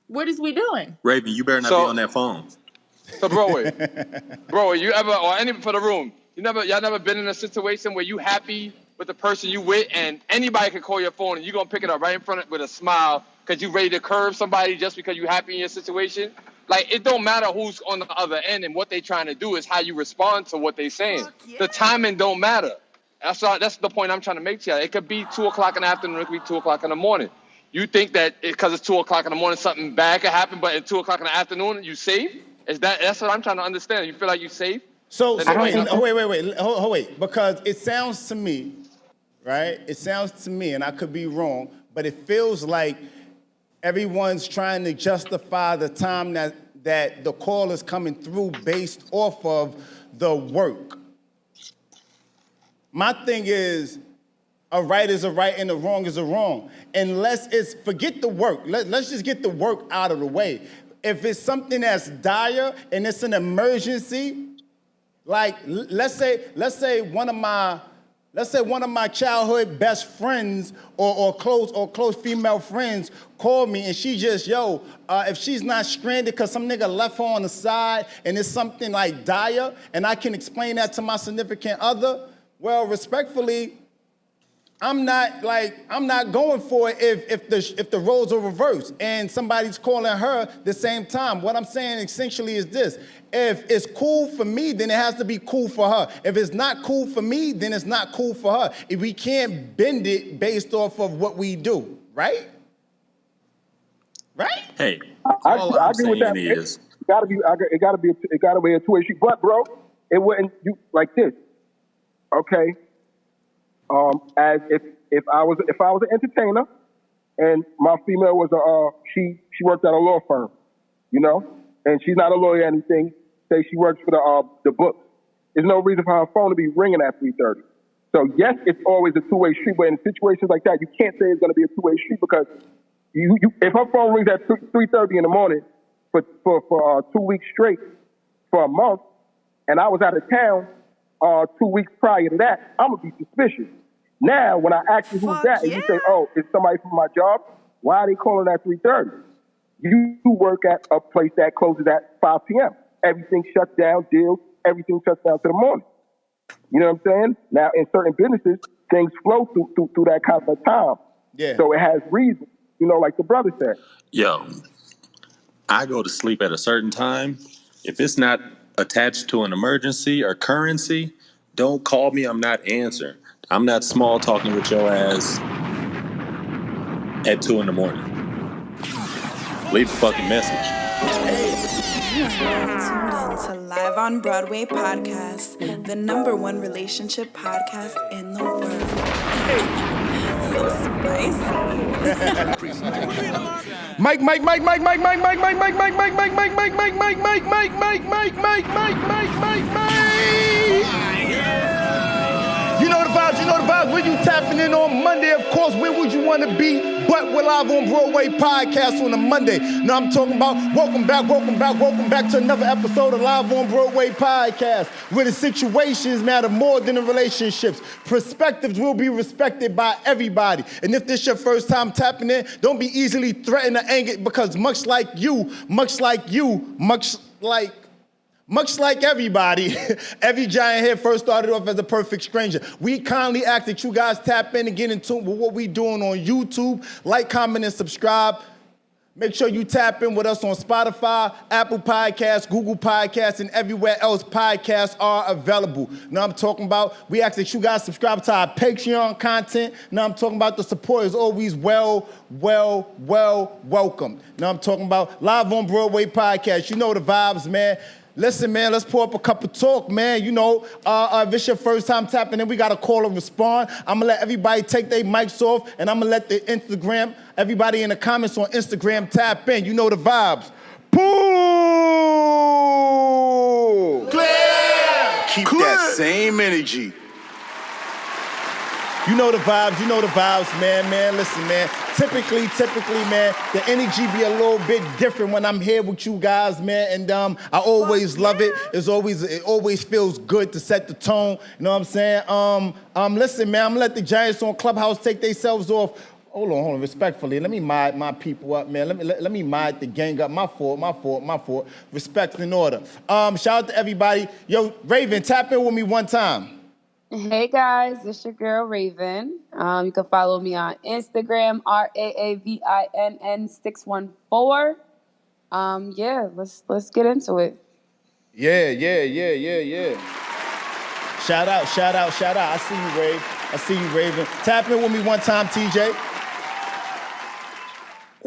What is we doing? Raven, you better not be on that phone. So Broadway, you ever, or any for the room, y'all never been in a situation where you happy with the person you with, and anybody can call your phone and you gonna pick it up right in front of with a smile because you ready to curve somebody just because you happy in your situation? Like, it don't matter who's on the other end, and what they trying to do is how you respond to what they saying. Yeah. The timing don't matter. That's the point I'm trying to make to you. It could be 2 o'clock in the afternoon, it could be 2 o'clock in the morning. You think that because it's 2 o'clock in the morning, something bad could happen, but at 2 o'clock in the afternoon, you safe? That's what I'm trying to understand. You feel like you safe? So wait, because it sounds to me, right? It sounds to me, and I could be wrong, but it feels like everyone's trying to justify the time that the call is coming through based off of the work. My thing is, a right is a right and a wrong is a wrong. Unless it's, forget the work. Let's just get the work out of the way. If it's something that's dire and it's an emergency, like let's say one of my childhood best friends or close female friends called me and she just, if she's not stranded because some nigga left her on the side and it's something like dire and I can explain that to my significant other, well, respectfully, I'm not going for it if the roles are reversed and somebody's calling her the same time. What I'm saying essentially is this: if it's cool for me, then it has to be cool for her. If it's not cool for me, then it's not cool for her. If we can't bend it based off of what we do, right? Right? Hey, I all I'm agree with saying that. is It gotta be a two-way street. But bro, it wouldn't do like this. Okay. As if I was an entertainer and my female was she worked at a law firm, and she's not a lawyer or anything. Say she works for the books. There's no reason for her phone to be ringing at 3:30. So yes, it's always a two-way street, but in situations like that, you can't say it's going to be a two-way street because you if her phone rings at 3:30 in the morning for 2 weeks straight for a month, and I was out of town 2 weeks prior to that, I'm gonna be suspicious. Now, when I ask you who's that, and you say, "Oh, it's somebody from my job," why are they calling at 3:30? You work at a place that closes at 5 p.m. Everything shuts down, deals, everything shuts down to the morning. You know what I'm saying? Now, in certain businesses, things flow through that kind of time. Yeah. So it has reason, like the brother said. Yo, I go to sleep at a certain time. If it's not attached to an emergency or currency, don't call me. I'm not answering. I'm not small talking with your ass at 2 a.m. Leave a fucking message. You're tuned in to Live on Broadway podcast, the #1 relationship podcast in the world. So spicy. Mike. You know the vibes. Where you tapping in on Monday, of course, where would you want to be? But we're Live on Broadway podcast on a Monday. Now I'm talking about welcome back to another episode of Live on Broadway podcast, where the situations matter more than the relationships. Perspectives will be respected by everybody. And if this your first time tapping in, don't be easily threatened or angered because much like everybody, every giant head first started off as a perfect stranger. We kindly ask that you guys tap in and get in tune with what we doing on YouTube. Like, comment, and subscribe. Make sure you tap in with us on Spotify, Apple Podcasts, Google Podcasts, and everywhere else podcasts are available. Now I'm talking about, we ask that you guys subscribe to our Patreon content. Now I'm talking about the support is always welcome. Now I'm talking about Live on Broadway podcast. You know the vibes, man. Listen, man, let's pour up a cup of talk, man. If it's your first time tapping in, we got to call and respond. I'm going to let everybody take their mics off, and I'm going to let everybody in the comments on Instagram tap in. You know the vibes. Pool! Clear! Keep that same energy. You know the vibes, man. Listen, man. Typically, man, the energy be a little bit different when I'm here with you guys, man. And I always love it. It always feels good to set the tone. You know what I'm saying? Listen, man, I'm gonna let the Giants on Clubhouse take themselves off Hold on. Respectfully, let me mod my people up, man. Let me mod the gang up. My fault. Respect and order. Shout out to everybody. Yo, Raven, tap in with me one time. Hey guys, this your girl Raven. You can follow me on Instagram, RAAVINN614. Yeah, let's get into it. Yeah. Shout out. I see you, Raven. Tap in with me one time, TJ.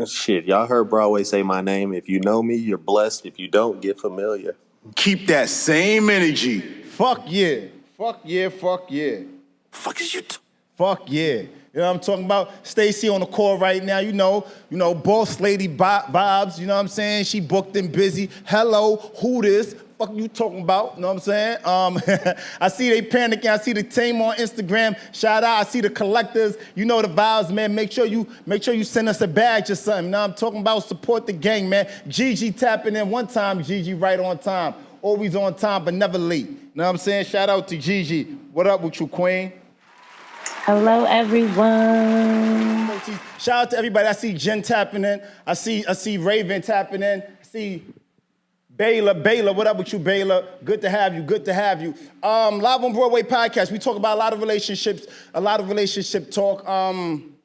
Shit, y'all heard Broadway say my name. If you know me, you're blessed. If you don't, get familiar. Keep that same energy. Fuck yeah. Fuck is you? Fuck yeah. You know what I'm talking about? Stacy on the call right now, you know, boss lady vibes, you know what I'm saying? She booked and busy. Hello, who this? Fuck you talking about, you know what I'm saying? I see they panicking. I see the team on Instagram. Shout out. I see the collectors. You know the vibes, man. Make sure you send us a badge or something. You know what I'm talking about? Support the gang, man. Gigi tapping in one time. Gigi right on time. Always on time, but never late. You know what I'm saying? Shout out to Gigi. What up with you, Queen? Hello, everyone. Shout out to everybody. I see Jen tapping in. I see Raven tapping in. I see Baylor, what up with you, Baylor? Good to have you. Live on Broadway podcast. We talk about a lot of relationships, a lot of relationship talk.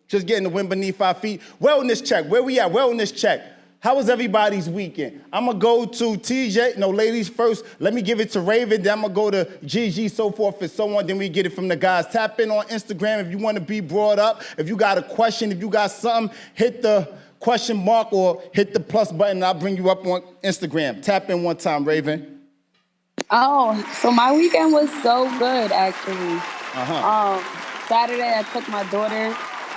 Just getting the wind beneath our feet. Wellness check. Where we at? Wellness check. How was everybody's weekend? I'm going to go to TJ. No, ladies first. Let me give it to Raven. Then I'm going to go to Gigi, so forth and so on. Then we get it from the guys. Tap in on Instagram if you want to be brought up. If you got a question, if you got something, hit the question mark or hit the plus button. I'll bring you up on Instagram. Tap in one time, Raven. Oh, so my weekend was so good, actually. Saturday, I took my daughter.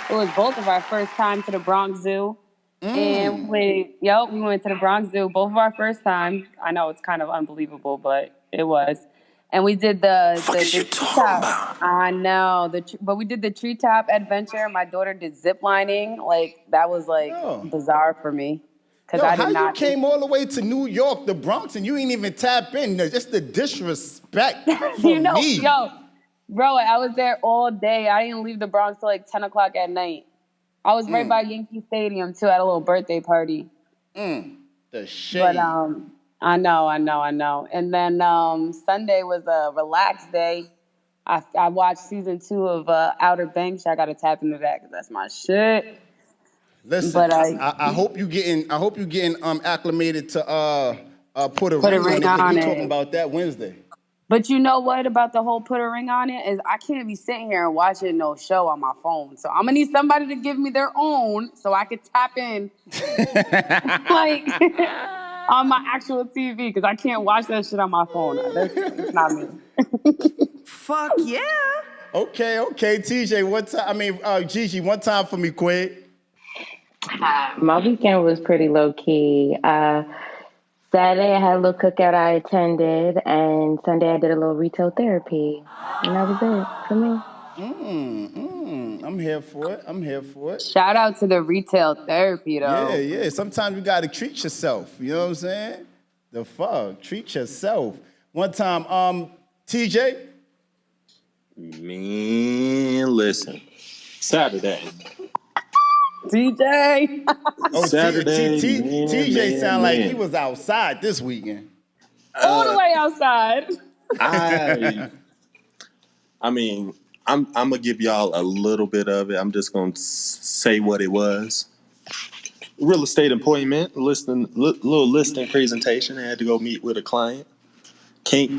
It was both of our first time to the Bronx Zoo. And we went to the Bronx Zoo, both of our first time. I know it's kind of unbelievable, but it was. And we did the treetop. I know, but we did the treetop adventure. My daughter did zip lining. Like that was bizarre for me because I did not. You came all the way to New York, the Bronx, and you ain't even tap in. Just the disrespect for me. Bro, I was there all day. I didn't leave the Bronx till like 10 o'clock at night. I was right by Yankee Stadium, too, at a little birthday party. The shade. But, I know. And then Sunday was a relaxed day. I watched season 2 of Outer Banks. I got to tap into that because that's my shit. Listen, but I hope you getting acclimated to put a ring on it. We talking about that Wednesday. But you know what about the whole put a ring on it is I can't be sitting here and watching no show on my phone. So I'm going to need somebody to give me their own so I can tap in on my actual TV because I can't watch that shit on my phone. That's not me. Fuck yeah. Okay. TJ, Gigi, one time for me, Quinn. My weekend was pretty low-key. Saturday, I had a little cookout I attended, and Sunday, I did a little retail therapy. And that was it for me. I'm here for it. Shout out to the retail therapy, though. Yeah. Sometimes you got to treat yourself. You know what I'm saying? The fuck? Treat yourself. One time, TJ? Man, listen. Saturday. TJ. Saturday. TJ sound like he was outside this weekend. All the way outside. I mean, I'm gonna give y'all a little bit of it. I'm just gonna say what it was. Real estate appointment, little listing presentation. I had to go meet with a client. Could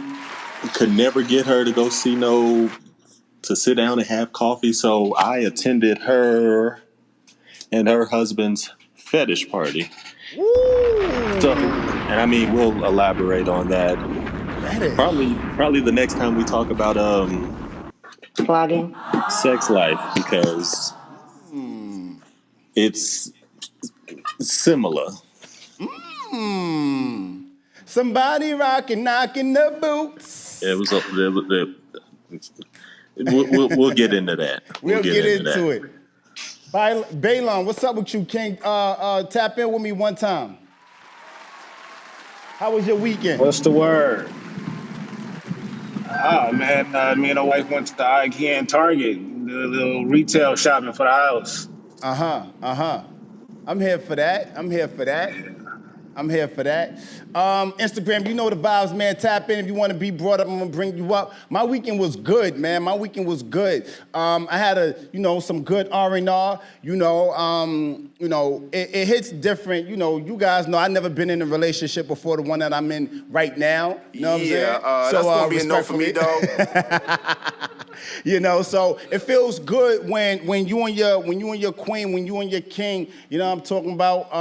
never get her to go to sit down and have coffee. So I attended her and her husband's fetish party. Ooh. So, and I mean, we'll elaborate on that. Probably the next time we talk about Vlogging, sex life, because it's similar. Somebody knocking the boots. We'll get into that. We'll get into it. Baylon, what's up with you, King? Tap in with me one time. How was your weekend? What's the word? Oh, man, me and my wife went to the IKEA and Target, did a little retail shopping for the house. I'm here for that. Instagram, you know the vibes, man. Tap in if you want to be brought up. I'm gonna bring you up. My weekend was good, man. I had some good R&R. It hits different. You guys know I never been in a relationship before the one that I'm in right now. You know what I'm saying? That's gonna be a no for me, though. So it feels good when you and your queen, when you and your king, I'm talking about,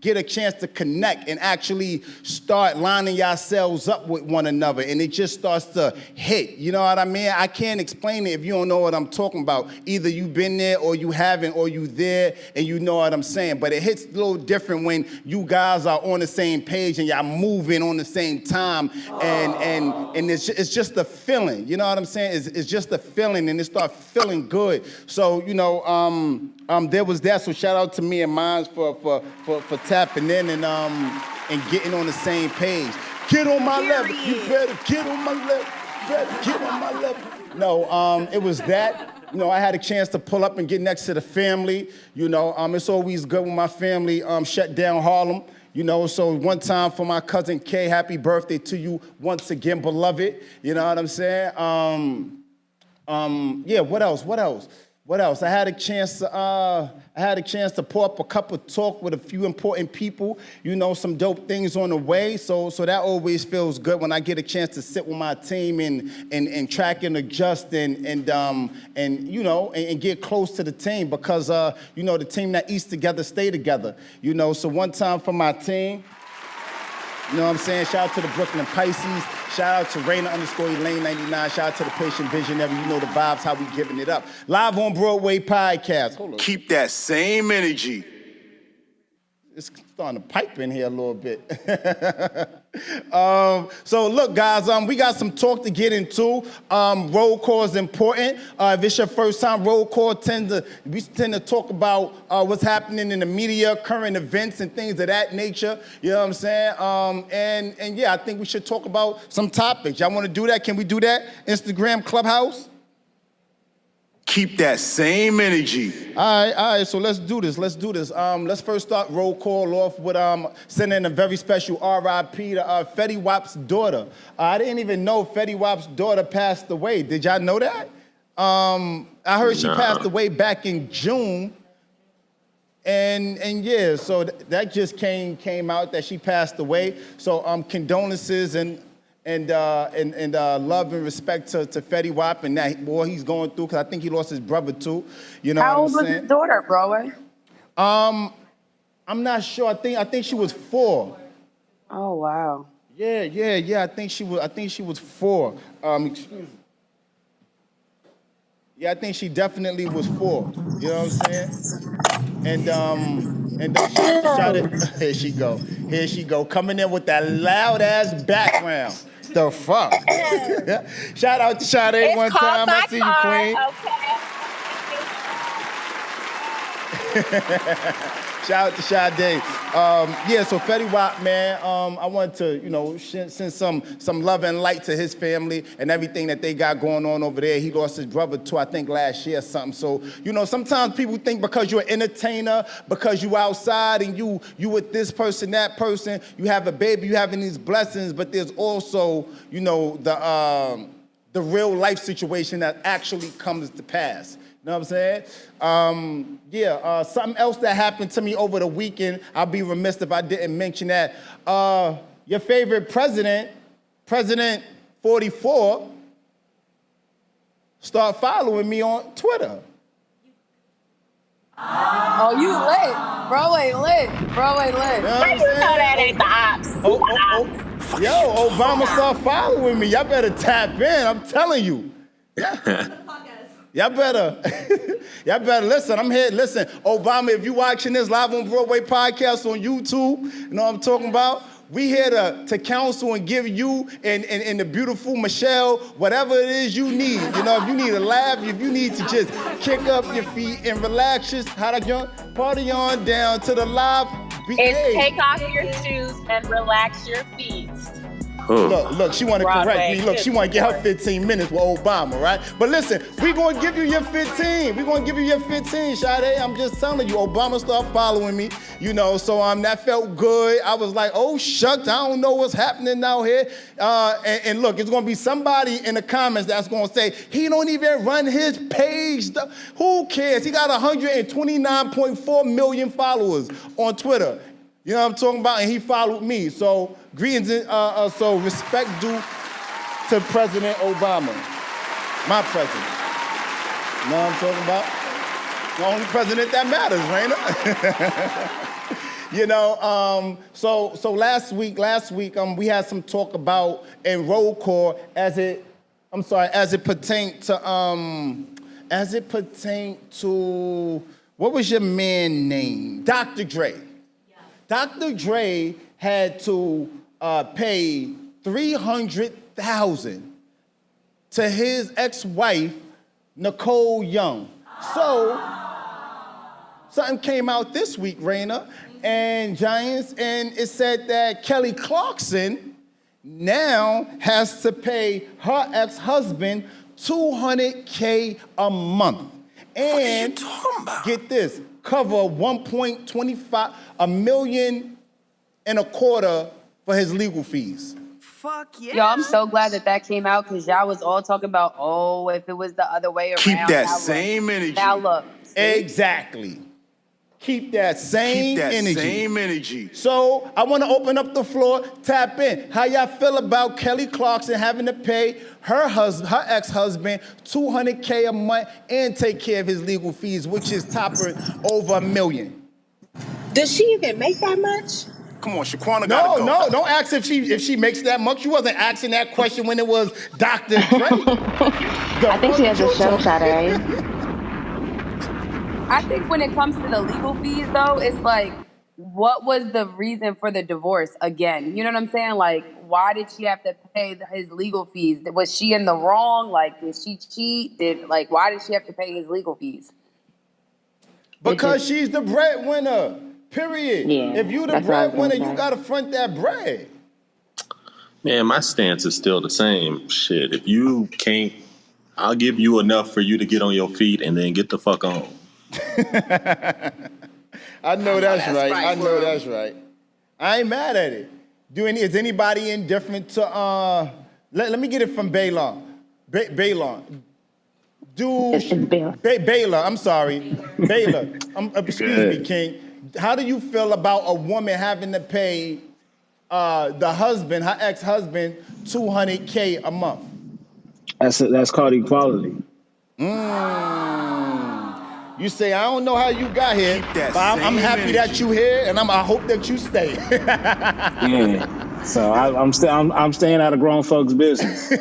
get a chance to connect and actually start lining yourselves up with one another, and it just starts to hit. You know what I mean? I can't explain it if you don't know what I'm talking about. Either you've been there or you haven't, or you there and you know what I'm saying. But it hits a little different when you guys are on the same page and y'all moving on the same time, and it's just a feeling. You know what I'm saying? It's just a feeling, and it starts feeling good. So there was that. So shout out to me and mine for tapping in and getting on the same page. Get on my level. You better get on my level. No, it was that. I had a chance to pull up and get next to the family. It's always good when my family shut down Harlem. So one time for my cousin Kay, happy birthday to you once again, beloved. You know what I'm saying? What else? I had a chance to pour up a cup of talk with a few important people. Some dope things on the way. So that always feels good when I get a chance to sit with my team and track and adjust and get close to the team, because the team that eats together stay together. So one time for my team. You know what I'm saying? Shout out to the Brooklyn Pisces. Shout out to Raina_Elaine99. Shout out to the Patient Visionary. You know the vibes, how we giving it up. Live on Broadway podcast. Hold on. Keep that same energy. It's starting to pipe in here a little bit. So look, guys, we got some talk to get into. Roll call is important. If it's your first time, roll call we tend to talk about what's happening in the media, current events, and things of that nature. You know what I'm saying? I think we should talk about some topics. Y'all want to do that? Can we do that? Instagram Clubhouse? Keep that same energy. All right, so let's do this. Let's first start roll call off with sending a very special RIP to Fetti Wap's daughter. I didn't even know Fetti Wap's daughter passed away. Did y'all know that? I heard she passed away back in June. And so that just came out that she passed away. So condolences and love and respect to Fetti Wap and that what he's going through, because I think he lost his brother too. You know How what I'm old saying? was his daughter, Broadway? I'm not sure. I think she was 4. Oh wow. Yeah. I think she was 4. Excuse me. Yeah, I think she definitely was 4. You know what I'm saying? Shout it. Here she go, coming in with that loud ass background. The fuck? Shout out to Sade one time. I see you, Queen. Okay. Shout out to Sade. So Fetti Wap, man, I wanted to, send some love and light to his family and everything that they got going on over there. He lost his brother too, I think last year or something. So, sometimes people think because you're an entertainer, because you outside and you with this person, that person, you have a baby, you having these blessings, but there's also, the real life situation that actually comes to pass. You know what I'm saying? Something else that happened to me over the weekend, I'll be remiss if I didn't mention that. Your favorite president, President 44, start following me on Twitter. Oh, you lit. Broadway lit. You know How you know that ain't the ops? Yo, Obama start following me. Y'all better tap in, I'm telling you. Y'all better listen. I'm here. Listen, Obama, if you watching this Live on Broadway podcast on YouTube, you know what I'm talking about? We here to counsel and give you and the beautiful Michelle whatever it is you need. If you need a laugh, if you need to just kick up your feet and relax, just party on down to the live. It's take off your shoes and relax your feet. Look, she want to correct me. Look, she want to get her 15 minutes with Obama, right? But listen, we going to give you your 15. We going to give you your 15, Sade. I'm just telling you, Obama started following me, so that felt good. I was like, oh, shucks, I don't know what's happening out here. And look, it's going to be somebody in the comments that's going to say, he don't even run his page. Who cares? He got 129.4 million followers on Twitter. You know what I'm talking about? And he followed me. So greetings, so respect due to President Obama, my president. You know what I'm talking about? The only president that matters, Raina. So last week, we had some talk about in roll call as it pertained to what was your man name? Dr. Dre. Dr. Dre had to pay $300,000 to his ex-wife, Nicole Young. So something came out this week, Raina, and Giants, and it said that Kelly Clarkson now has to pay her ex-husband $200K a month. And get this, cover $1.25 million for his legal fees. Fuck yeah. Yo, I'm so glad that came out because y'all was all talking about, if it was the other way around. Keep that same energy. Now look. See? Exactly. Keep that same energy. So I want to open up the floor, tap in. How y'all feel about Kelly Clarkson having to pay her ex-husband $200K a month and take care of his legal fees, which is topping over $1 million? Does she even make that much? Come on, Shaquana gotta go. No, don't ask if she makes that much. You wasn't asking that question when it was Dr. Dre. I think she has a show, Sade. I think when it comes to the legal fees, though, it's like, what was the reason for the divorce again? You know what I'm saying? Like, why did she have to pay his legal fees? Was she in the wrong? Like, did she cheat? Why did she have to pay his legal fees? Because she's the breadwinner, period. Yeah, if you the breadwinner, you got to front that bread. Man, my stance is still the same. Shit, if you can't, I'll give you enough for you to get on your feet and then get the fuck on. I know that's right. I know that's right. I ain't mad at it. Is anybody indifferent to let me get it from Baylon. Baylor. Baylor, I'm sorry. Baylor. Excuse me, King. How do you feel about a woman having to pay her ex-husband $200K a month? That's called equality. You say, I don't know how you got here, but I'm happy that you here, and I hope that you stay. Yeah. So I'm staying out of grown folks' business.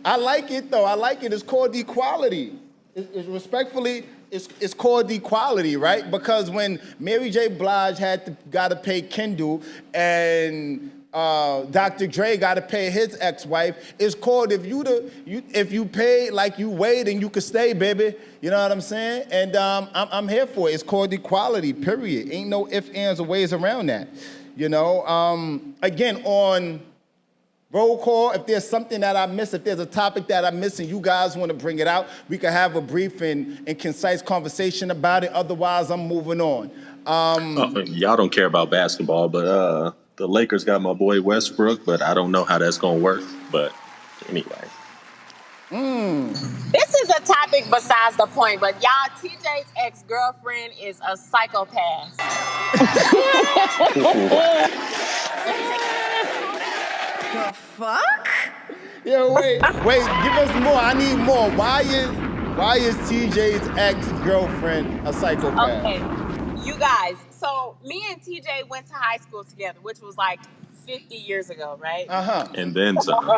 I like it though. I like it. It's called equality. Respectfully, it's called equality, right? Because when Mary J. Blige got to pay Kendall and Dr. Dre got to pay his ex-wife, it's called if you pay like you weigh, then you can stay, baby. You know what I'm saying? And I'm here for it. It's called equality, period. Ain't no ifs, ands, or ways around that. Again, on roll call, if there's something that I missed, if there's a topic that I missed and you guys want to bring it out, we can have a brief and concise conversation about it. Otherwise, I'm moving on. Y'all don't care about basketball, but the Lakers got my boy Westbrook, but I don't know how that's going to work. But anyway. This is a topic besides the point, but y'all, TJ's ex-girlfriend is a psychopath. The fuck? Yo, wait, give us more. I need more. Why is TJ's ex-girlfriend a psychopath? Okay, you guys, so me and TJ went to high school together, which was like 50 years ago, right? And then some. So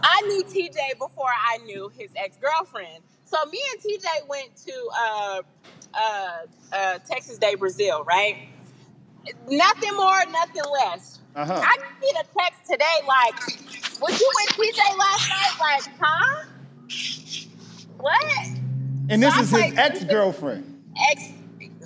I knew TJ before I knew his ex-girlfriend. So me and TJ went to Texas Day, Brazil, right? Nothing more, nothing less. I get a text today like, was you with TJ last night? Like, huh? What? And this is his ex-girlfriend.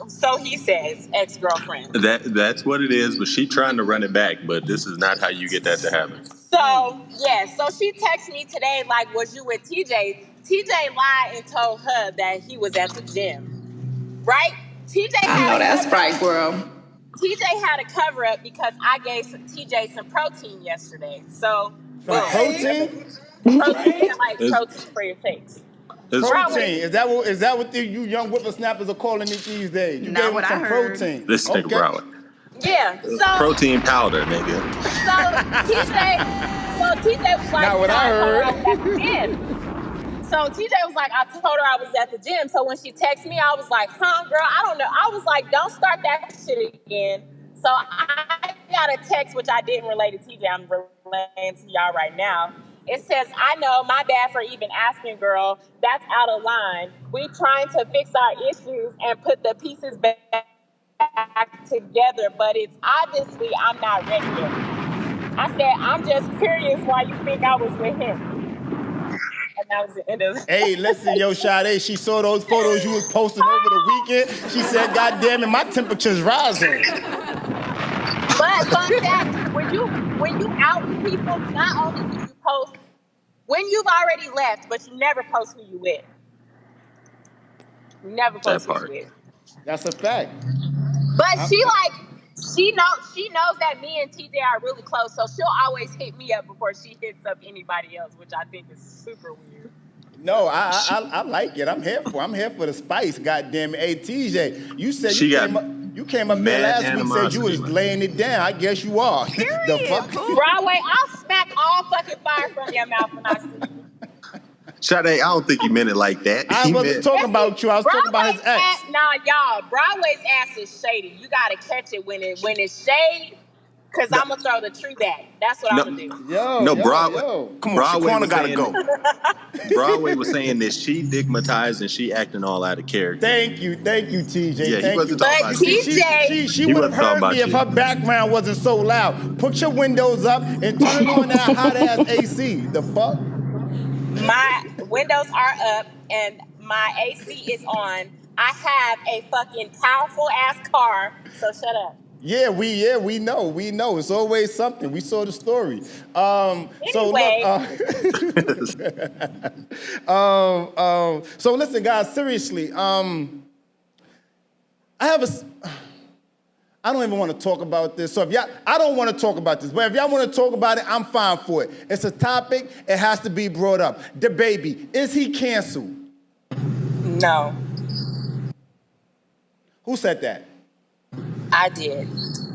So he says, ex-girlfriend. That's what it is, but she trying to run it back, but this is not how you get that to happen. So, yeah, so she texted me today, like, was you with TJ? TJ lied and told her that he was at the gym, right? I know that's right, girl. TJ had a cover up because I gave TJ some protein yesterday. So, protein? Protein, like protein for your face. Protein. Is that what you young whippersnappers are calling it these days? You gave him some protein. This nigga Broward. Yeah. So protein powder, nigga. So TJ was like, not what I heard. I was at the gym. So TJ was like, I told her I was at the gym. So when she texted me, I was like, huh, girl, I don't know. I was like, don't start that shit again. So I got a text, which I didn't relate to TJ. I'm relaying to y'all right now. It says, I know, my bad for even asking, girl. That's out of line. We trying to fix our issues and put the pieces back together, but it's obviously I'm not ready yet. I said, I'm just curious why you think I was with him. And that was the end of it. Hey, listen, yo, Sade, she saw those photos you was posting over the weekend. She said, God damn it, my temperature's rising. But fun fact, when you out with people, not only do you post when you've already left, but you never post who you with. You never post who you with. That's a fact. But she knows that me and TJ are really close, so she'll always hit me up before she hits up anybody else, which I think is super weird. No, I like it. I'm here for the spice. Goddamn it, hey TJ, you said you came up there last week, said you was laying it down. I guess you are. The fuck? Broadway, I'll smack all fucking fire from your mouth when I see you. Sade, I don't think he meant it like that. I wasn't talking about you. I was talking about his ex. Nah, y'all, Broadway's ass is shady. You gotta catch it when it's shade. Cause I'm gonna throw the tree back. That's what I'm gonna do. Broadway. Come on, Broadway Shaquana gotta go. Broadway was saying that she digmatized and she acting all out of character. Thank you, TJ. Yeah, he wasn't talking about you. She would have heard me if her background wasn't so loud. Put your windows up and turn on that hot ass AC. The fuck? My windows are up and my AC is on. I have a fucking powerful ass car. So shut up. Yeah, we know. It's always something. We saw the story. So listen, guys. Seriously, I don't even want to talk about this. So I don't want to talk about this. But if y'all want to talk about it, I'm fine for it. It's a topic. It has to be brought up. The baby, is he canceled? No. Who said that? I did.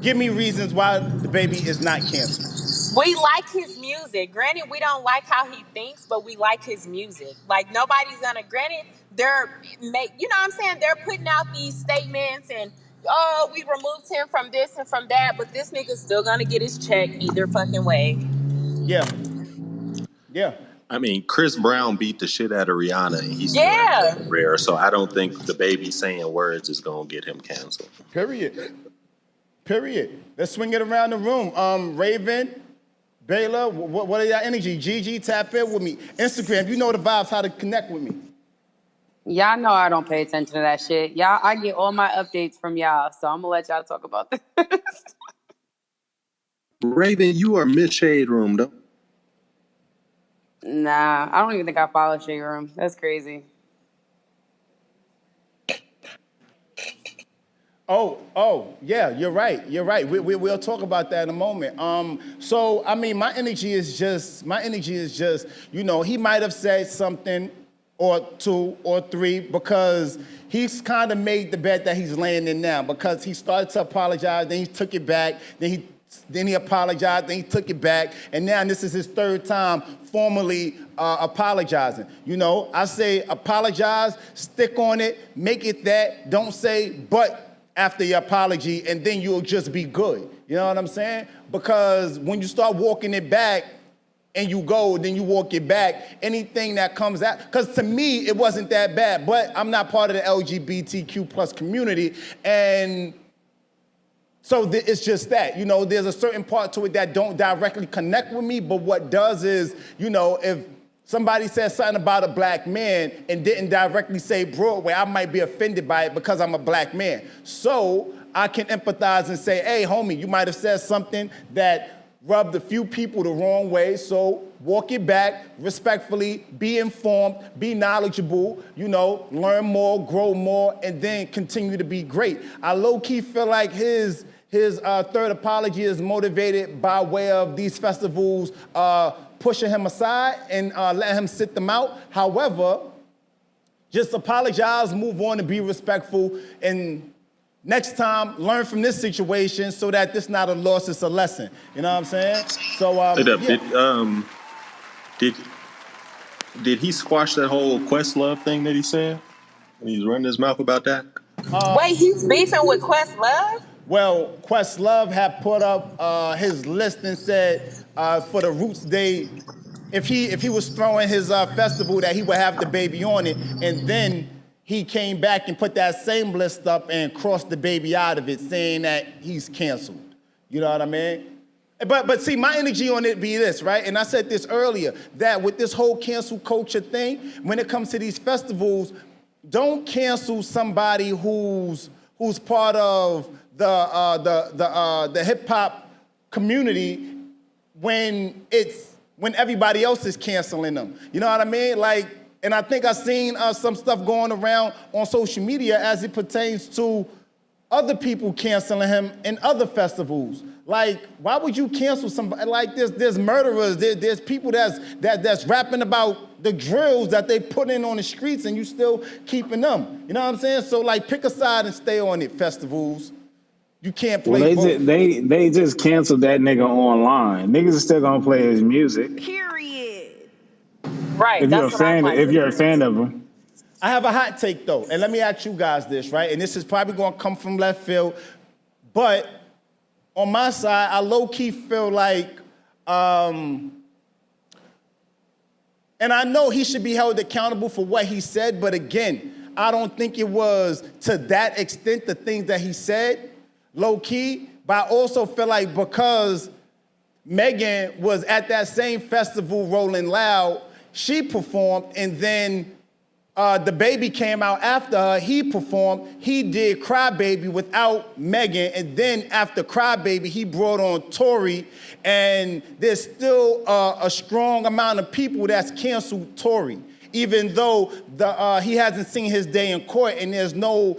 Give me reasons why the baby is not canceled. We like his music. Granted, we don't like how he thinks, but we like his music. Like, nobody's gonna, granted, you know what I'm saying? They're putting out these statements and, oh, we removed him from this and from that, but this nigga's still gonna get his check either fucking way. Yeah. I mean, Chris Brown beat the shit out of Rihanna, and he's still rare. So I don't think the baby saying words is gonna get him canceled. Period. Let's swing it around the room. Raven, Bayla, what are y'all energy? Gigi, tap in with me. Instagram, you know the vibes, how to connect with me. Y'all know I don't pay attention to that shit. Y'all, I get all my updates from y'all, so I'm gonna let y'all talk about this. Raven, you are Miss Shade Room, though. Nah, I don't even think I follow Shade Room. That's crazy. Oh, yeah, you're right. We'll talk about that in a moment. So, I mean, my energy is just, you know, he might have said something or two or three because he's kind of made the bet that he's laying in now because he started to apologize, then he took it back, then he apologized, then he took it back, and now this is his third time formally apologizing. You know, I say apologize, stick on it, make it that, don't say but after your apology, and then you'll just be good. You know what I'm saying? Because when you start walking it back and you go, then you walk it back, anything that comes out, because to me, it wasn't that bad, but I'm not part of the LGBTQ plus community, and so it's just that, you know, there's a certain part to it that don't directly connect with me, but what does is, you know, if somebody says something about a black man and didn't directly say Broadway, I might be offended by it because I'm a black man. So I can empathize and say, hey, homie, you might have said something that rubbed a few people the wrong way, so walk it back respectfully, be informed, be knowledgeable, learn more, grow more, and then continue to be great. I low-key feel like his third apology is motivated by way of these festivals pushing him aside and letting him sit them out. However, just apologize, move on, and be respectful. And next time, learn from this situation so that this not a loss, it's a lesson. You know what I'm saying? So, yeah. Did he squash that whole Questlove thing that he said? And he's running his mouth about that? Wait, he's beefing with Questlove? Well, Questlove had put up his list and said for the Roots Day, if he was throwing his festival, that he would have the baby on it, and then he came back and put that same list up and crossed the baby out of it, saying that he's canceled. You know what I mean? But see, my energy on it be this, right? And I said this earlier, that with this whole cancel culture thing, when it comes to these festivals, don't cancel somebody who's part of the hip hop community when everybody else is canceling them. You know what I mean? Like, and I think I've seen some stuff going around on social media as it pertains to other people canceling him in other festivals. Like, why would you cancel somebody? Like, there's murderers, there's people that's rapping about the drills that they put in on the streets, and you still keeping them. You know what I'm saying? So, like, pick a side and stay on it, festivals. You can't play both. They just canceled that nigga online. Niggas are still gonna play his music. Period. Right. If you're a fan of him. I have a hot take though, and let me ask you guys this, right? And this is probably gonna come from left field, but on my side, I low-key feel like, and I know he should be held accountable for what he said, but again, I don't think it was to that extent the things that he said, low-key, but I also feel like because Megan was at that same festival Rolling Loud, she performed, and then the baby came out after her, he performed, he did Cry Baby without Megan, and then after Cry Baby, he brought on Tory, and there's still a strong amount of people that's canceled Tory, even though he hasn't seen his day in court, and there's no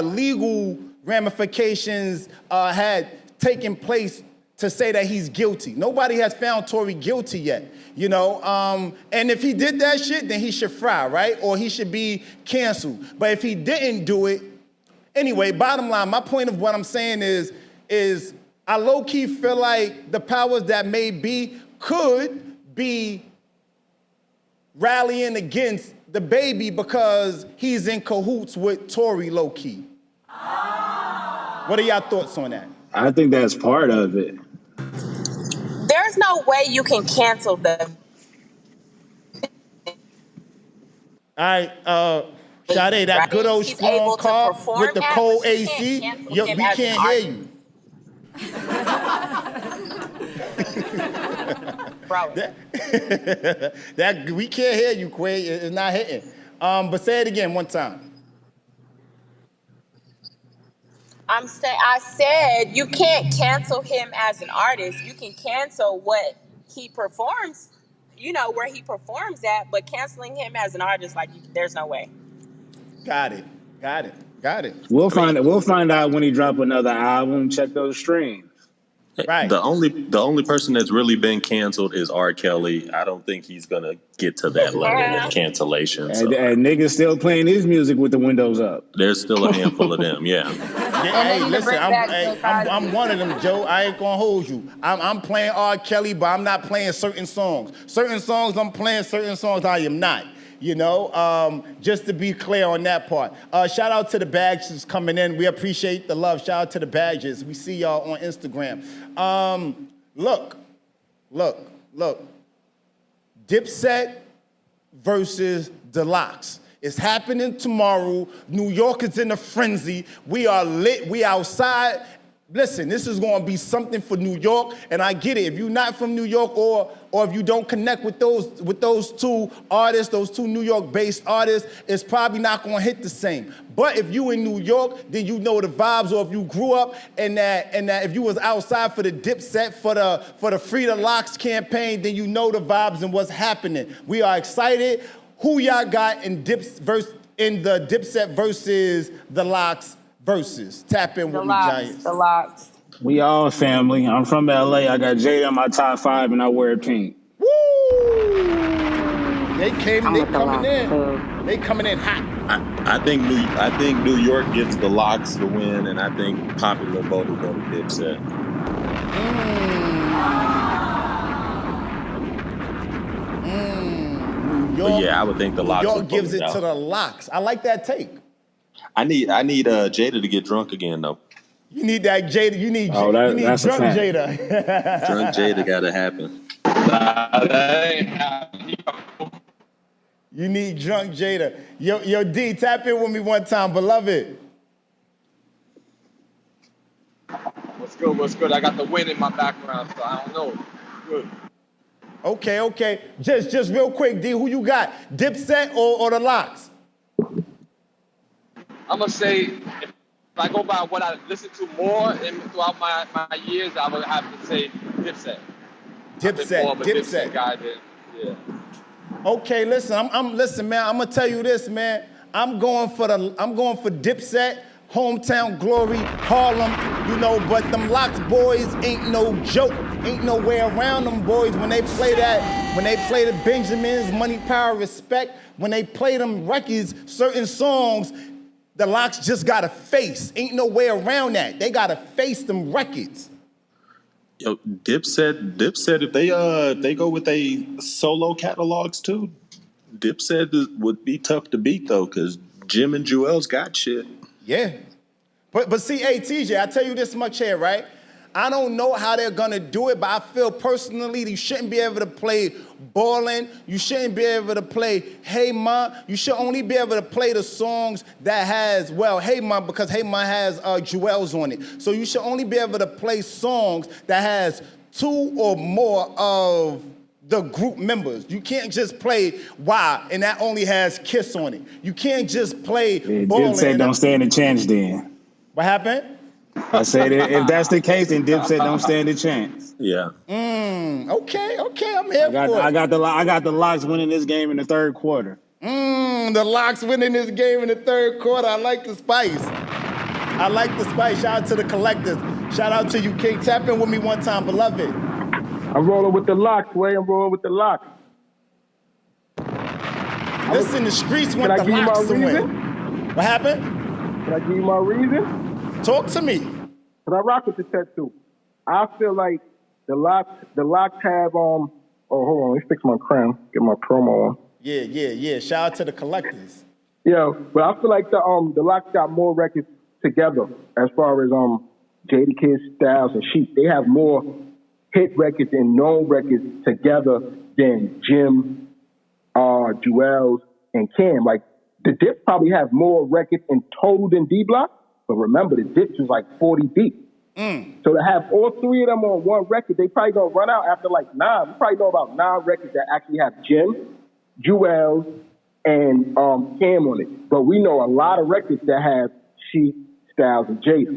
legal ramifications had taken place to say that he's guilty. Nobody has found Tory guilty yet, and if he did that shit, then he should fry, right? Or he should be canceled. But if he didn't do it, anyway, bottom line, my point of what I'm saying is I low-key feel like the powers that may be could be rallying against the baby because he's in cahoots with Tory low-key. What are y'all thoughts on that? I think that's part of it. There's no way you can cancel them. All right, Sade, that right? good old He's strong car with the cold but AC, we can't hear you. Bro. that we can't hear you, Quay. It's not hitting. But say it again one time. I said you can't cancel him as an artist. You can cancel what he performs, where he performs at, but canceling him as an artist, there's no way. Got it. We'll find out when he drop another album. Check those streams. Right. The only person that's really been canceled is R. Kelly. I don't think he's gonna get to that level of cancellation. So. And niggas still playing his music with the windows up. There's still a handful of them, yeah. Hey, listen, I'm one of them, Joe. I ain't gonna hold you. I'm playing R. Kelly, but I'm not playing certain songs. Certain songs I'm playing, certain songs I am not. Just to be clear on that part. Shout out to the Badges coming in. We appreciate the love. Shout out to the Badges. We see y'all on Instagram. Look. Dipset versus Deluxe. It's happening tomorrow. New York is in a frenzy. We are lit. We outside. listen, this is going to be something for New York, and I get it. If you're not from New York, or if you don't connect with those two artists, those two New York-based artists, it's probably not going to hit the same. But if you in New York, then you know the vibes. Or if you grew up and that if you was outside for the Dipset for the Free the Locks campaign, then you know the vibes and what's happening. We are excited. Who y'all got in the Dipset versus the Locks? Versus. Tap in with me, Giants. The Locks. We all family. I'm from LA. I got Jada in my top 5, and I wear pink. Woo! They coming in. They coming in hot. I think New York gives the Locks the win, and I think popular vote will go to Dipset. New York, but yeah, I would think the Locks. New York gives it to the Locks. I like that take. I need Jada to get drunk again though. You need that Jada. You need drunk Jada. Drunk Jada gotta happen. You need drunk Jada. Yo, D, tap in with me one time, beloved. What's good? I got the wind in my background, so I don't know. Good. Okay. Just real quick, D, who you got? Dipset or the Locks? I'm going to say, if I go by what I listened to more throughout my years, I would have to say Dipset. Dipset guy than, yeah. Okay, listen, listen, man. I'm gonna tell you this, man. I'm going for Dipset, hometown glory, Harlem, But them Locks boys ain't no joke. Ain't no way around them boys when they play the Benjamins, Money, Power, Respect. When they play them records, certain songs, the Locks just gotta face. Ain't no way around that. They gotta face them records. Yo, Dipset, if they go with a solo catalogs too, Dipset would be tough to beat though, because Jim and Jewel's got shit. Yeah. But see, hey, TJ, I tell you this much here, right? I don't know how they're gonna do it, but I feel personally you shouldn't be able to play Ballin'. You shouldn't be able to play Hey Ma. You should only be able to play the songs that has, Hey Ma, because Hey Ma has Jewels on it. So you should only be able to play songs that has 2 or more of the group members. You can't just play Why, and that only has Kiss on it. You can't just play Ballin'. Dipset don't stand a chance then. What happened? I said if that's the case, then Dipset don't stand a chance. Yeah. Okay, I'm here for it. I got the Locks winning this game in the third quarter. The Locks winning this game in the third quarter. I like the spice. Shout out to the collectors. Shout out to you, King. Tap in with me one time, beloved. I'm rolling with the Locks, Way. I'm rolling with the Locks. Listen, the streets want the Locks to win. What happened? Can I give you my reason? Talk to me. Because I rock with the tattoo. I feel like the Locks have, hold on, let me fix my crown, get my promo on. Yeah. Shout out to the collectors. Yeah, but I feel like the Locks got more records together as far as Jadakiss, Styles, and Sheep. They have more hit records and known records together than Jim, Jewels, and Cam. Like, the Dips probably have more records in total than D-Block. But remember, the Dips was like 40 deep. So to have all 3 of them on one record, they probably gonna run out after like 9. We probably know about 9 records that actually have Jim, Jewels, and Cam on it. But we know a lot of records that have Sheep, Styles, and Jada.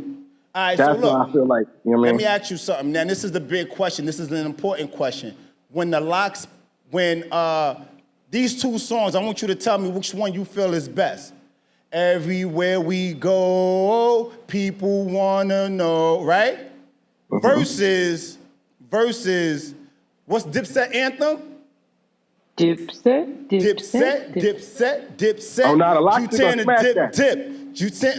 All right, That's so look, why I feel like, let me ask you something. Now, this is the big question. This is an important question. When the Locks, these 2 songs, I want you to tell me which one you feel is best. Everywhere we go, people wanna know, right? Versus, what's Dipset anthem? Dipset. Oh, now the Locks gonna smash that.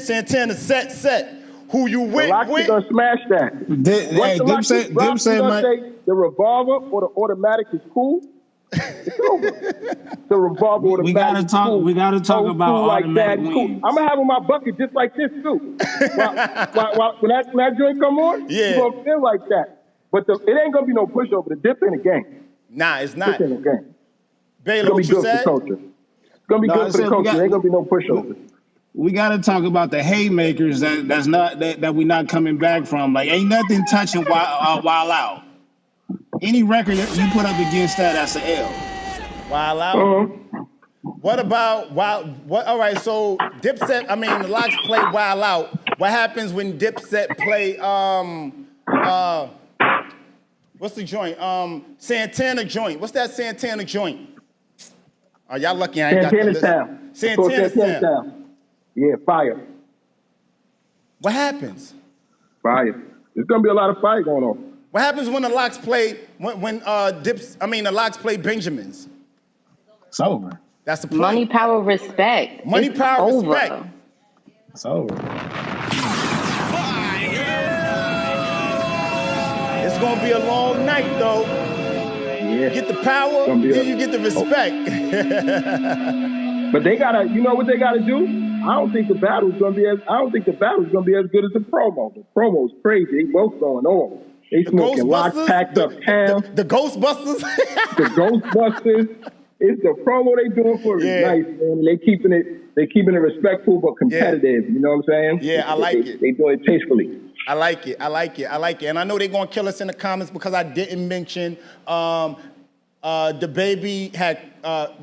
Santana, set. Who you with? The Locks gonna smash that. Dipset might say the revolver or the automatic is cool. It's over. The revolver or the we gotta talk about automatic wins. Cool. I'm gonna have on my bucket just like this too. When that joint come on, you gonna feel like that. But it ain't gonna be no pushover. The Dip in the game. Nah, it's not. Dip in the game. Baylor, what you said? It's gonna be good for the culture. It ain't gonna be no pushover. we got to talk about the haymakers that we not coming back from. Like, ain't nothing touching Wild Out. Any record that you put up against that's an L. Wild Out. What about Wild? What? All right. So Dipset. I mean, the Locks play Wild Out. What happens when Dipset play? What's the joint? Santana joint. What's that Santana joint? Oh, y'all lucky I ain't got the list. Santana Town. Yeah, fire. What happens? Fire. There's gonna be a lot of fire going on. What happens when the Locks play the Locks play Benjamins? It's over. That's the point. Money, power, respect. Money, it's power, over. respect. It's over. It's gonna be a long night though. Yeah. Get the power, then you get the respect. But they gotta, you know what they gotta do? I don't think the battle's gonna be as good as the promo. The promo's crazy. They both going on. They smoking locks, packed up town. The Ghostbusters. The Ghostbusters. It's the promo they doing for it. It's nice, man. They keeping it respectful but competitive. You know what I'm saying? Yeah, I like it. They do it tastefully. I like it. And I know they're gonna kill us in the comments because I didn't mention the baby had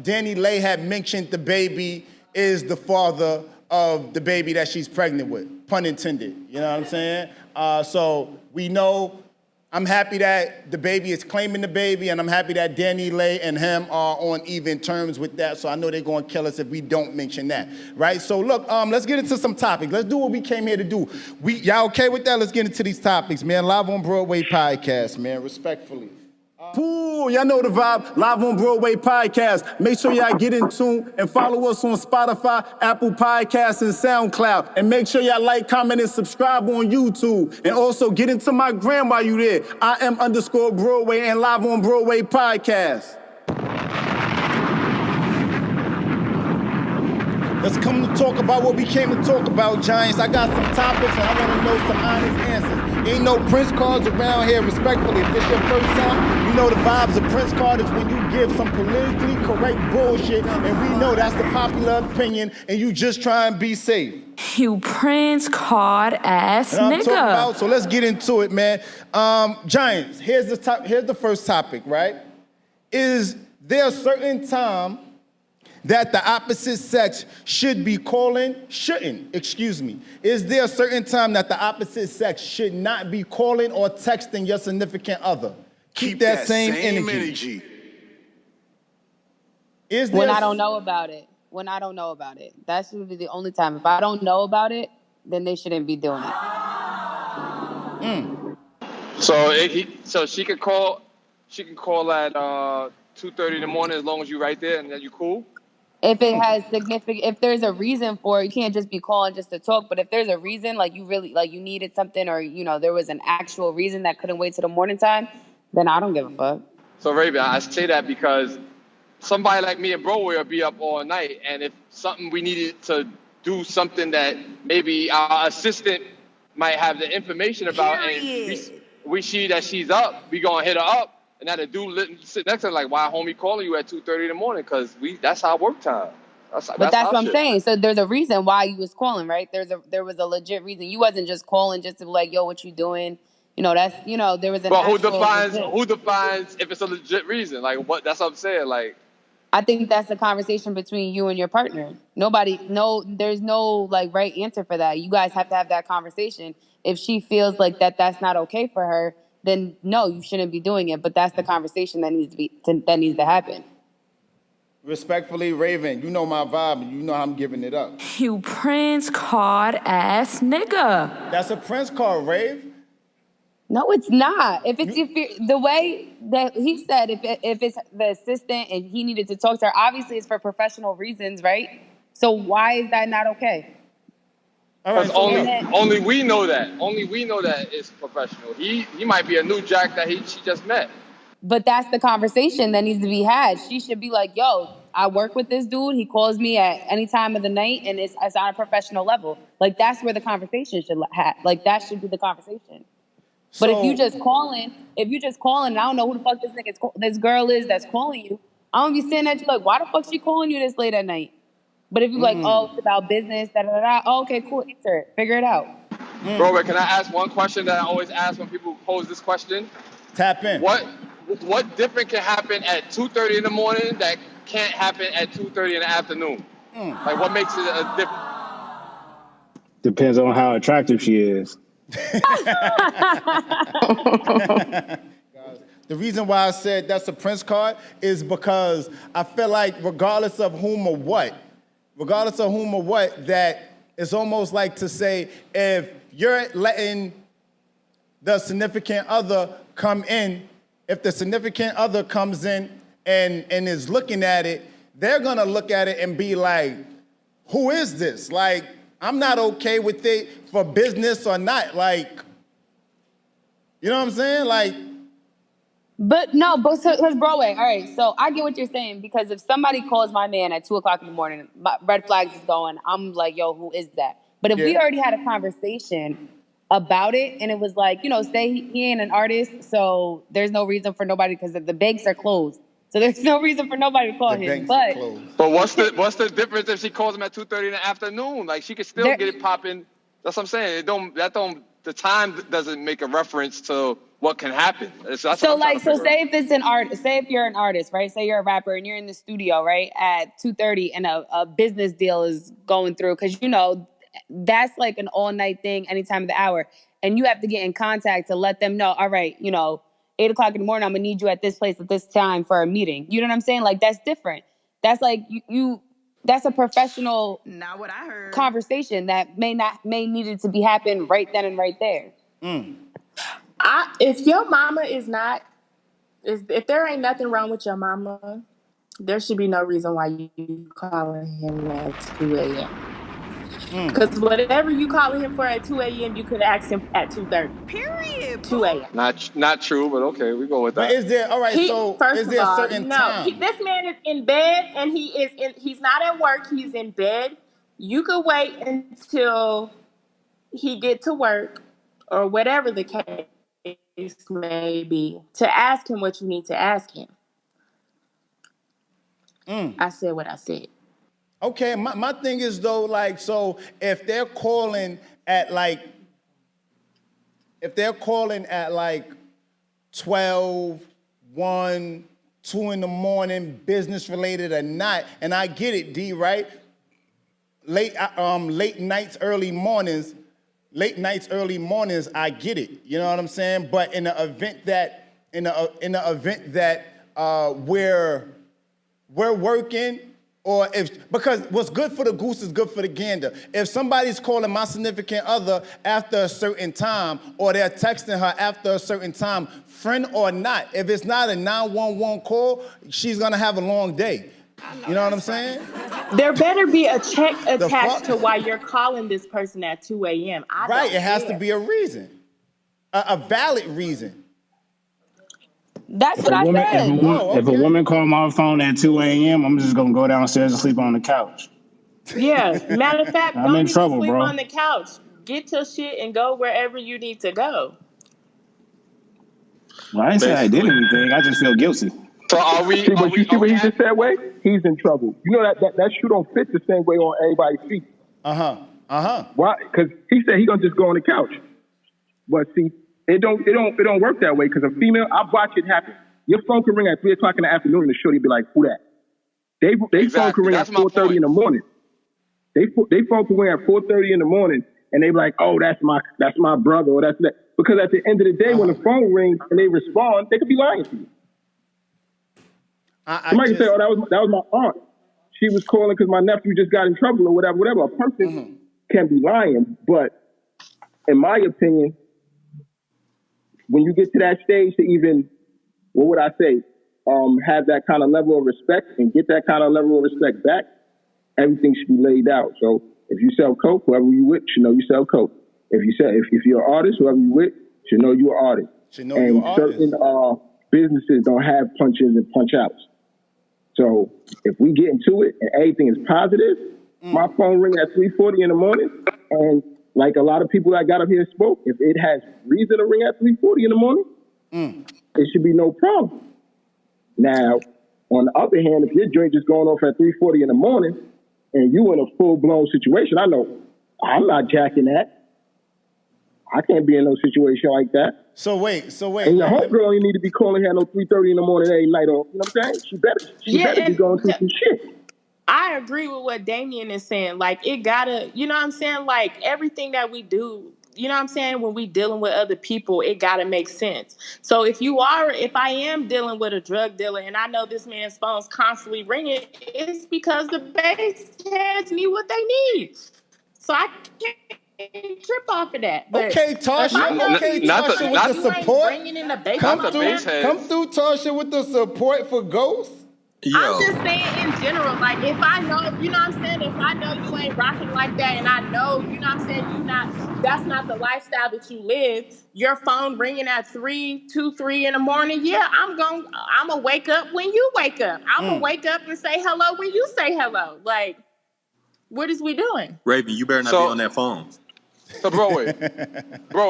Danny Lay had mentioned the baby is the father of the baby that she's pregnant with. Pun intended. You know what I'm saying? So we know. I'm happy that the baby is claiming the baby, and I'm happy that Danny Lay and him are on even terms with that. So I know they're going to kill us if we don't mention that, right? So look, let's get into some topics. Let's do what we came here to do. Y'all okay with that? Let's get into these topics, man. Live on Broadway podcast, man. Respectfully. Y'all know the vibe. Live on Broadway podcast. Make sure y'all get in tune and follow us on Spotify, Apple Podcasts, and SoundCloud. And make sure y'all like, comment, and subscribe on YouTube. And also get into my gram while you there. I am _Broadway and Live on Broadway podcast. Let's come to talk about what we came to talk about, Giants. I got some topics and I want to know some honest answers. Ain't no Prince cards around here, respectfully. If this your first time, you know the vibes of Prince card is when you give some politically correct bullshit, and we know that's the popular opinion, and you just try and be safe. You Prince card ass nigga. So let's get into it, man. Giants, here's the first topic, right? Is there a certain time that the opposite sex should be calling, is there a certain time that the opposite sex should not be calling or texting your significant other? Keep that same energy. When I don't know about it. That should be the only time. If I don't know about it, then they shouldn't be doing it. So she can call at 2:30 in the morning as long as you're right there and then you cool? If it has if there's a reason for it, you can't just be calling just to talk. But if there's a reason, like you really, like you needed something, or there was an actual reason that couldn't wait till the morning time, then I don't give a fuck. So Raven, I say that because somebody like me and Broadway will be up all night, and if something we needed to do something that maybe our assistant might have the information about, and we see that she's up, we gonna hit her up. And now the dude sit next to her like, why homie calling you at 2:30 in the morning? Because that's our work time. That's what I'm saying. So there's a reason why you was calling, right? There was a legit reason. You wasn't just calling just to be like, yo, what you doing? There was an But who defines if it's a legit reason? Like what? That's what I'm saying. Like, I think that's a conversation between you and your partner. There's no like right answer for that. You guys have to have that conversation. If she feels like that's not okay for her, then no, you shouldn't be doing it. But that's the conversation that needs to happen. Respectfully, Raven, you know my vibe, and you know how I'm giving it up. You Prince card ass nigga. That's a Prince card, Rave. No, it's not. If the way that he said, if it's the assistant and he needed to talk to her, obviously it's for professional reasons, right? So why is that not okay? Because only we know that. Only we know that it's professional. He might be a new jack that she just met. But that's the conversation that needs to be had. She should be like, yo, I work with this dude. He calls me at any time of the night, and it's on a professional level. Like, that's where the conversation should have. Like, that should be the conversation. But if you just calling, and I don't know who the fuck this girl is that's calling you, I'm going to be sitting at you like, why the fuck she calling you this late at night? But if you're like, oh, it's about business, da da da, oh, okay, cool, answer it, figure it out. Broadway, can I ask one question that I always ask when people pose this question? Tap in. What different can happen at 2:30 in the morning that can't happen at 2:30 in the afternoon? Like, what makes it a difference? Depends on how attractive she is. The reason why I said that's a Prince card is because I feel like regardless of whom or what, that it's almost like to say if you're letting the significant other come in, if the significant other comes in and is looking at it, they're gonna look at it and be like, who is this? Like, I'm not okay with it for business or not. Like, you know what I'm saying? Like, But because Broadway, all right, so I get what you're saying, because if somebody calls my man at 2:00 in the morning, red flags is going, I'm like, yo, who is that? But if we already had a conversation about it and it was like, say he ain't an artist, so there's no reason for nobody, because the banks are closed. So there's no reason for nobody to call him. But what's the difference if she calls him at 2:30 in the afternoon? Like, she could still get it popping. That's what I'm saying. The time doesn't make a reference to what can happen. So say if it's an artist, say if you're an artist, right? Say you're a rapper and you're in the studio, right, at 2:30 and a business deal is going through, because that's like an all-night thing any time of the hour. And you have to get in contact to let them know, all right, 8:00 in the morning, I'm gonna need you at this place at this time for a meeting. You know what I'm saying? Like, that's different. That's like that's a professional not what I heard conversation that may needed to be happen right then and right there. If your mama if there ain't nothing wrong with your mama, there should be no reason why you calling him at 2 a.m. Because whatever you calling him for at 2 a.m., you could ask him at 2:30. Period. 2 a.m. Not true, but okay, we go with that. But is there, all right, First is there of all, a certain time? This man is in bed and he's not at work, he's in bed. You could wait until he get to work or whatever the case may be to ask him what you need to ask him. I said what I said. Okay, my thing is though, like, so if they're calling at 12, 1, 2 in the morning, business related or not, and I get it, D, right? Late nights, early mornings, I get it. You know what I'm saying? But in the event that we're working, or because what's good for the goose is good for the gander. If somebody's calling my significant other after a certain time, or they're texting her after a certain time, friend or not, if it's not a 911 call, she's gonna have a long day. You know what I'm saying? There better be a check attached to why you're calling this person at 2 a.m. Right, it has to be a reason, a valid reason. That's what I said. If a woman call my phone at 2 a.m., I'm just gonna go downstairs and sleep on the couch. Yeah, matter of fact, I'm in trouble, sleep bro. on the couch. Get your shit and go wherever you need to go. Well, I didn't say I did anything. I just feel guilty. So are we? See what he just said, way? He's in trouble. You know that shoe don't fit the same way on everybody's feet. Why? Because he said he gonna just go on the couch. But see, it don't work that way. Because a female, I watch it happen. Your phone can ring at 3:00 in the afternoon, and the shorty be like, "Who that?" They phone can ring at 4:30 in the morning. They phone can ring at 4:30 in the morning, and they be like, "Oh, that's my brother," or that's that. Because at the end of the day, when the phone rings and they respond, they could be lying to you. Somebody can say, "Oh, that was my aunt. She was calling because my nephew just got in trouble," or whatever. A person can be lying, but in my opinion, when you get to that stage to even, what would I say, have that kind of level of respect and get that kind of level of respect back, everything should be laid out. So if you sell coke, whoever you with should know you sell coke. If you're an artist, whoever you with should know you're an artist. Certain businesses don't have punch-ins and punch-outs. So if we get into it and everything is positive, my phone ring at 3:40 in the morning, and like a lot of people that got up here spoke, if it has reason to ring at 3:40 in the morning, it should be no problem. Now, on the other hand, if your joint just going off at 3:40 in the morning, and you in a full-blown situation, I know I'm not jacking that. I can't be in no situation like that. So wait. And your homegirl ain't need to be calling her no 3:30 in the morning every night. Or you know what I'm saying? She better be going through some shit. I agree with what Damien is saying. Like, it gotta, you know what I'm saying? Like, everything that we do, you know what I'm saying? When we dealing with other people, it gotta make sense. So if I am dealing with a drug dealer and I know this man's phone's constantly ringing, it's because the base heads need what they need. So I can't trip off of that. But okay, Tasha, with the support. Come through, Tasha, with the support for Ghost. Yo. I'm just saying in general, like, if I know, you know what I'm saying, if I know you ain't rocking like that and I know, you know what I'm saying, that's not the lifestyle that you live, your phone ringing at 3 in the morning, yeah, I'm gonna wake up when you wake up. I'm gonna wake up and say hello when you say hello. Like, what is we doing? Raven, you better not be on that phone. So, Broadway,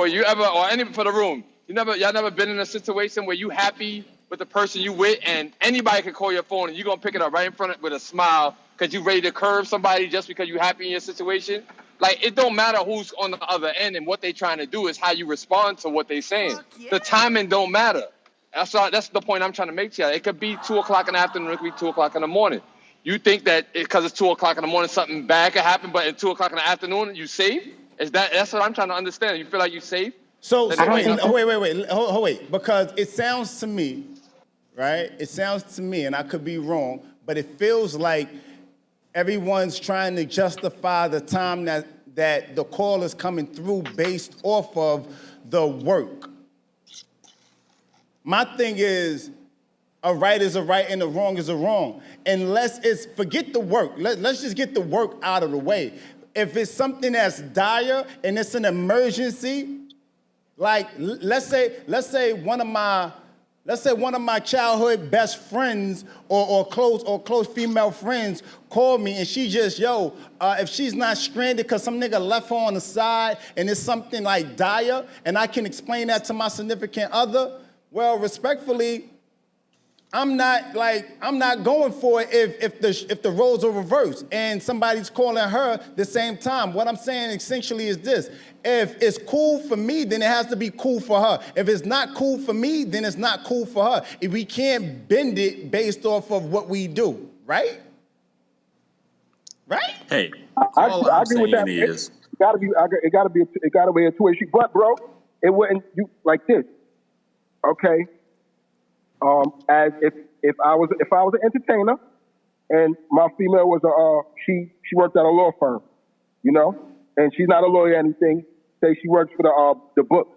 you ever, or any for the room, y'all never been in a situation where you happy with the person you with, and anybody can call your phone, and you're gonna pick it up right in front of with a smile because you ready to curve somebody just because you happy in your situation? Like, it don't matter who's on the other end and what they trying to do, is how you respond to what they saying. Yeah. The timing don't matter. That's the point I'm trying to make to you. It could be 2 o'clock in the afternoon, it could be 2 o'clock in the morning. You think that because it's 2 o'clock in the morning, something bad could happen, but at 2 o'clock in the afternoon, you safe? That's what I'm trying to understand. You feel like you safe? So wait, because it sounds to me, right? It sounds to me, and I could be wrong, but it feels like everyone's trying to justify the time that the call is coming through based off of the work. My thing is, a right is a right and a wrong is a wrong. Unless it's, forget the work. Let's just get the work out of the way. If it's something that's dire and it's an emergency, like let's say one of my childhood best friends or close female friends called me and she just, if she's not stranded because some nigga left her on the side and it's something like dire and I can explain that to my significant other, well, respectfully, I'm not going for it if the roles are reversed and somebody's calling her the same time. What I'm saying essentially is this: if it's cool for me, then it has to be cool for her. If it's not cool for me, then it's not cool for her. If we can't bend it based off of what we do, right? Right? Hey, I agree with that. It gotta be a two-way street. But bro, it wouldn't like this. Okay. As if I was an entertainer, and my female was she worked at a law firm, and she's not a lawyer or anything. Say she works for the books.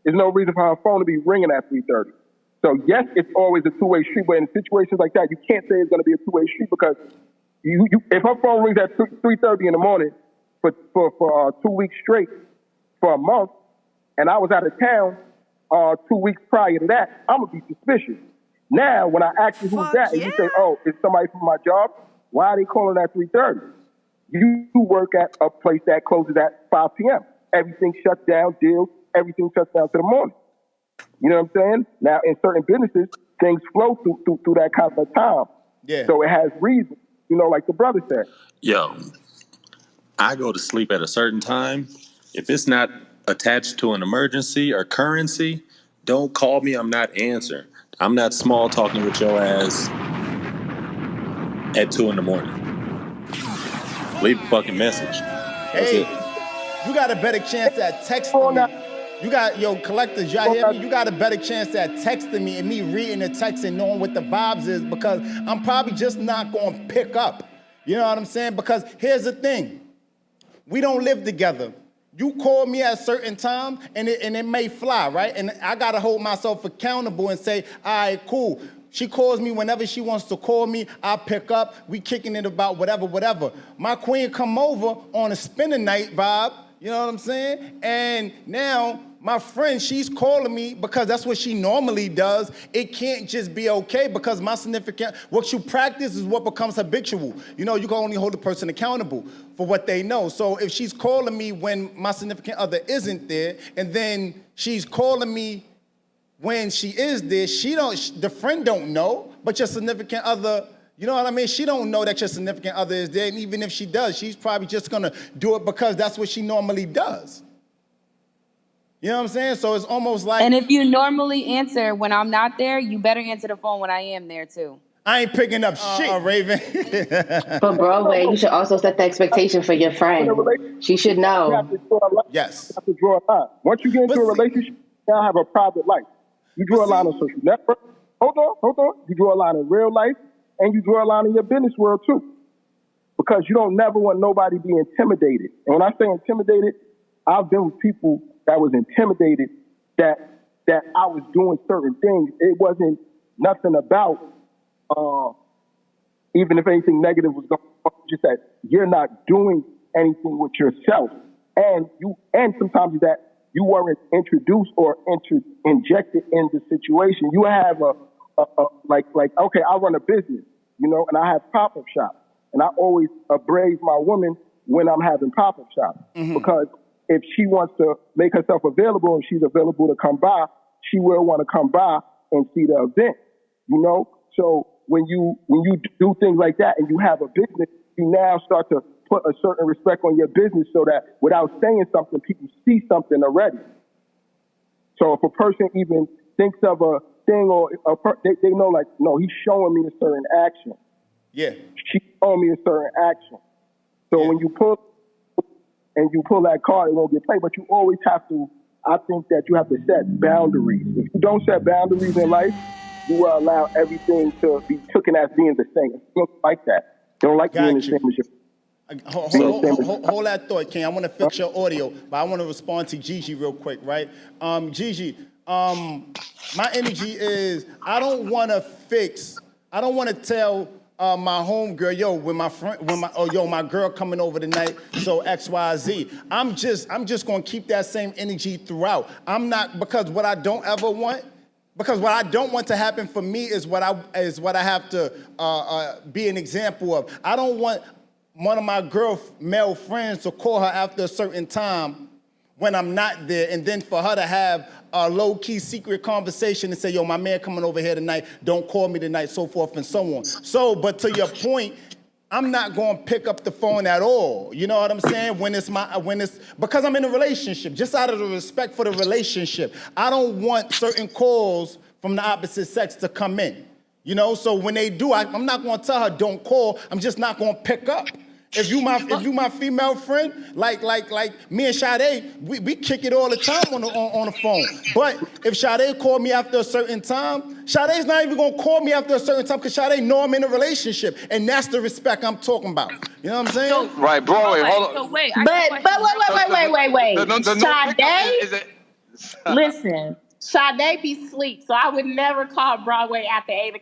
There's no reason for her phone to be ringing at 3:30. So yes, it's always a two-way street, but in situations like that, you can't say it's going to be a two-way street because if her phone rings at 3:30 in the morning for 2 weeks straight for a month, and I was out of town 2 weeks prior to that, I'm gonna be suspicious. Now, when I ask you who's that, and you say, "Oh, it's somebody from my job," why are they calling at 3:30? You work at a place that closes at 5 p.m. Everything shuts down, deals, everything shuts down to the morning. You know what I'm saying? Now, in certain businesses, things flow through that kind of time. Yeah. So it has reason, like the brother said. Yo, I go to sleep at a certain time. If it's not attached to an emergency or currency, don't call me. I'm not answering. I'm not small talking with your ass at 2 in the morning. Leave a fucking message. That's it. You got a better chance at texting me. You got, collectors, y'all hear me? You got a better chance at texting me and me reading the text and knowing what the vibes is because I'm probably just not going to pick up. You know what I'm saying? Because here's the thing. We don't live together. You call me at a certain time, and it may fly, right? And I got to hold myself accountable and say, all right, cool. She calls me whenever she wants to call me. I pick up. We kicking it about whatever. My queen come over on a spinning night vibe, you know what I'm saying? And now my friend, she's calling me because that's what she normally does. It can't just be okay because my significant, what you practice is what becomes habitual. You can only hold the person accountable for what they know. So if she's calling me when my significant other isn't there, and then she's calling me when she is there, the friend don't know, but your significant other, You know what I mean? She don't know that your significant other is there, and even if she does, she's probably just gonna do it because that's what she normally does. You know what I'm saying? So it's almost like... And if you normally answer when I'm not there, you better answer the phone when I am there too. I ain't picking up shit, Raven. But Broadway, you should also set the expectation for your friend. She should know. You have to draw a line. Yes. You have to draw a line. Once you get into a relationship, you now have a private life. You draw a line on social network. Hold on. You draw a line in real life, and you draw a line in your business world too. Because you don't never want nobody to be intimidated. And when I say intimidated, I've been with people that was intimidated that I was doing certain things. It wasn't nothing about even if anything negative was going on, just that you're not doing anything with yourself. And sometimes that you weren't introduced or injected in the situation. You have okay, I run a business, and I have pop-up shops. And I always brave my woman when I'm having pop-up shops. Mm-hmm. Because if she wants to make herself available and she's available to come by, she will want to come by and see the event, So when you do things like that and you have a business, you now start to put a certain respect on your business so that without saying something, people see something already. So if a person even thinks of a thing or they know no, he's showing me a certain action. Yeah. She's showing me a certain action. So when you pull that card, it won't get played. But you always have to, I think that you have to set boundaries. If you don't set boundaries in life, you will allow everything to be taken as being the same. You don't like that. You don't like being the same as your... Hold that thought, King. I want to fix your audio, but I want to respond to Gigi real quick, right? Gigi, my energy is I don't want to tell my homegirl, my girl coming over tonight, so XYZ. I'm just gonna keep that same energy throughout. I'm not, because what I don't want to happen for me is what I have to be an example of. I don't want one of my male friends to call her after a certain time when I'm not there, and then for her to have a low-key secret conversation and say, yo, my man coming over here tonight, don't call me tonight, so forth and so on. So, but to your point, I'm not going to pick up the phone at all. You know what I'm saying? Because I'm in a relationship, just out of the respect for the relationship. I don't want certain calls from the opposite sex to come in. So when they do, I'm not going to tell her don't call. I'm just not going to pick up. If you my female friend, like me and Sade, we kick it all the time on the phone. But if Sade called me after a certain time, Sade's not even gonna call me after a certain time because Sade know I'm in a relationship, and that's the respect I'm talking about. You know what I'm saying? So, right, Broadway. Hold on. So wait. Sade, listen, Sade be sleep, so I would never call Broadway after 8:00.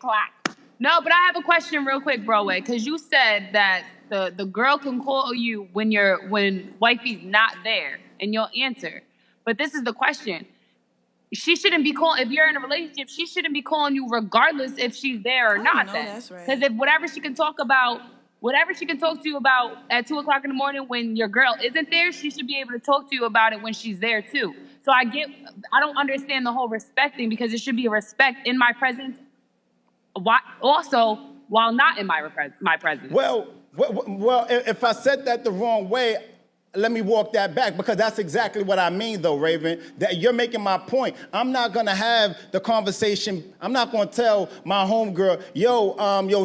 No, but I have a question real quick, Broadway, because you said that the girl can call you when wifey's not there, and you'll answer. But this is the question. She shouldn't be calling, if you're in a relationship, she shouldn't be calling you regardless if she's there or not then. That's right. Because if whatever she can talk to you about at 2:00 in the morning when your girl isn't there, she should be able to talk to you about it when she's there too. So I don't understand the whole respect thing, because it should be a respect in my presence, also while not in my presence. Well, if I said that the wrong way, let me walk that back, because that's exactly what I mean, though, Raven. That you're making my point. I'm not gonna have the conversation. I'm not gonna tell my homegirl, yo,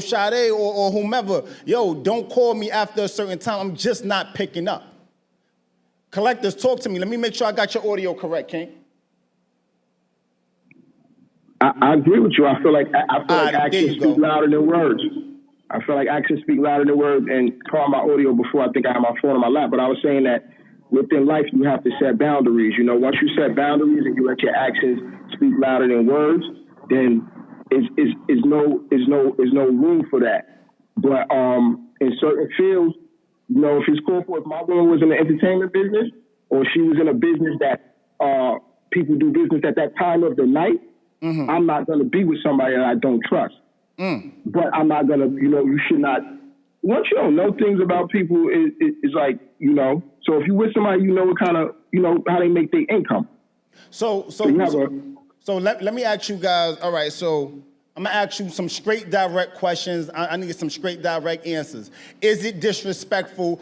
Sade or whomever, yo, don't call me after a certain time. I'm just not picking up. Collectors, talk to me. Let me make sure I got your audio correct, King. I agree with you. I feel like actions speak louder than words. I feel like actions speak louder than words, and call my audio before I think I have my phone on my lap. But I was saying that within life, you have to set boundaries. Once you set boundaries and you let your actions speak louder than words, then is no room for that. But in certain fields, if it's cool if my woman was in the entertainment business, or she was in a business that people do business at that time of the night, mm-hmm. I'm not going to be with somebody that I don't trust. But I'm not going to, you should not, once you don't know things about people, it's like, so if you with somebody, what kind of, how they make their income. So let me ask you guys, all right, so I'm gonna ask you some straight, direct questions. I need some straight, direct answers. Is it disrespectful?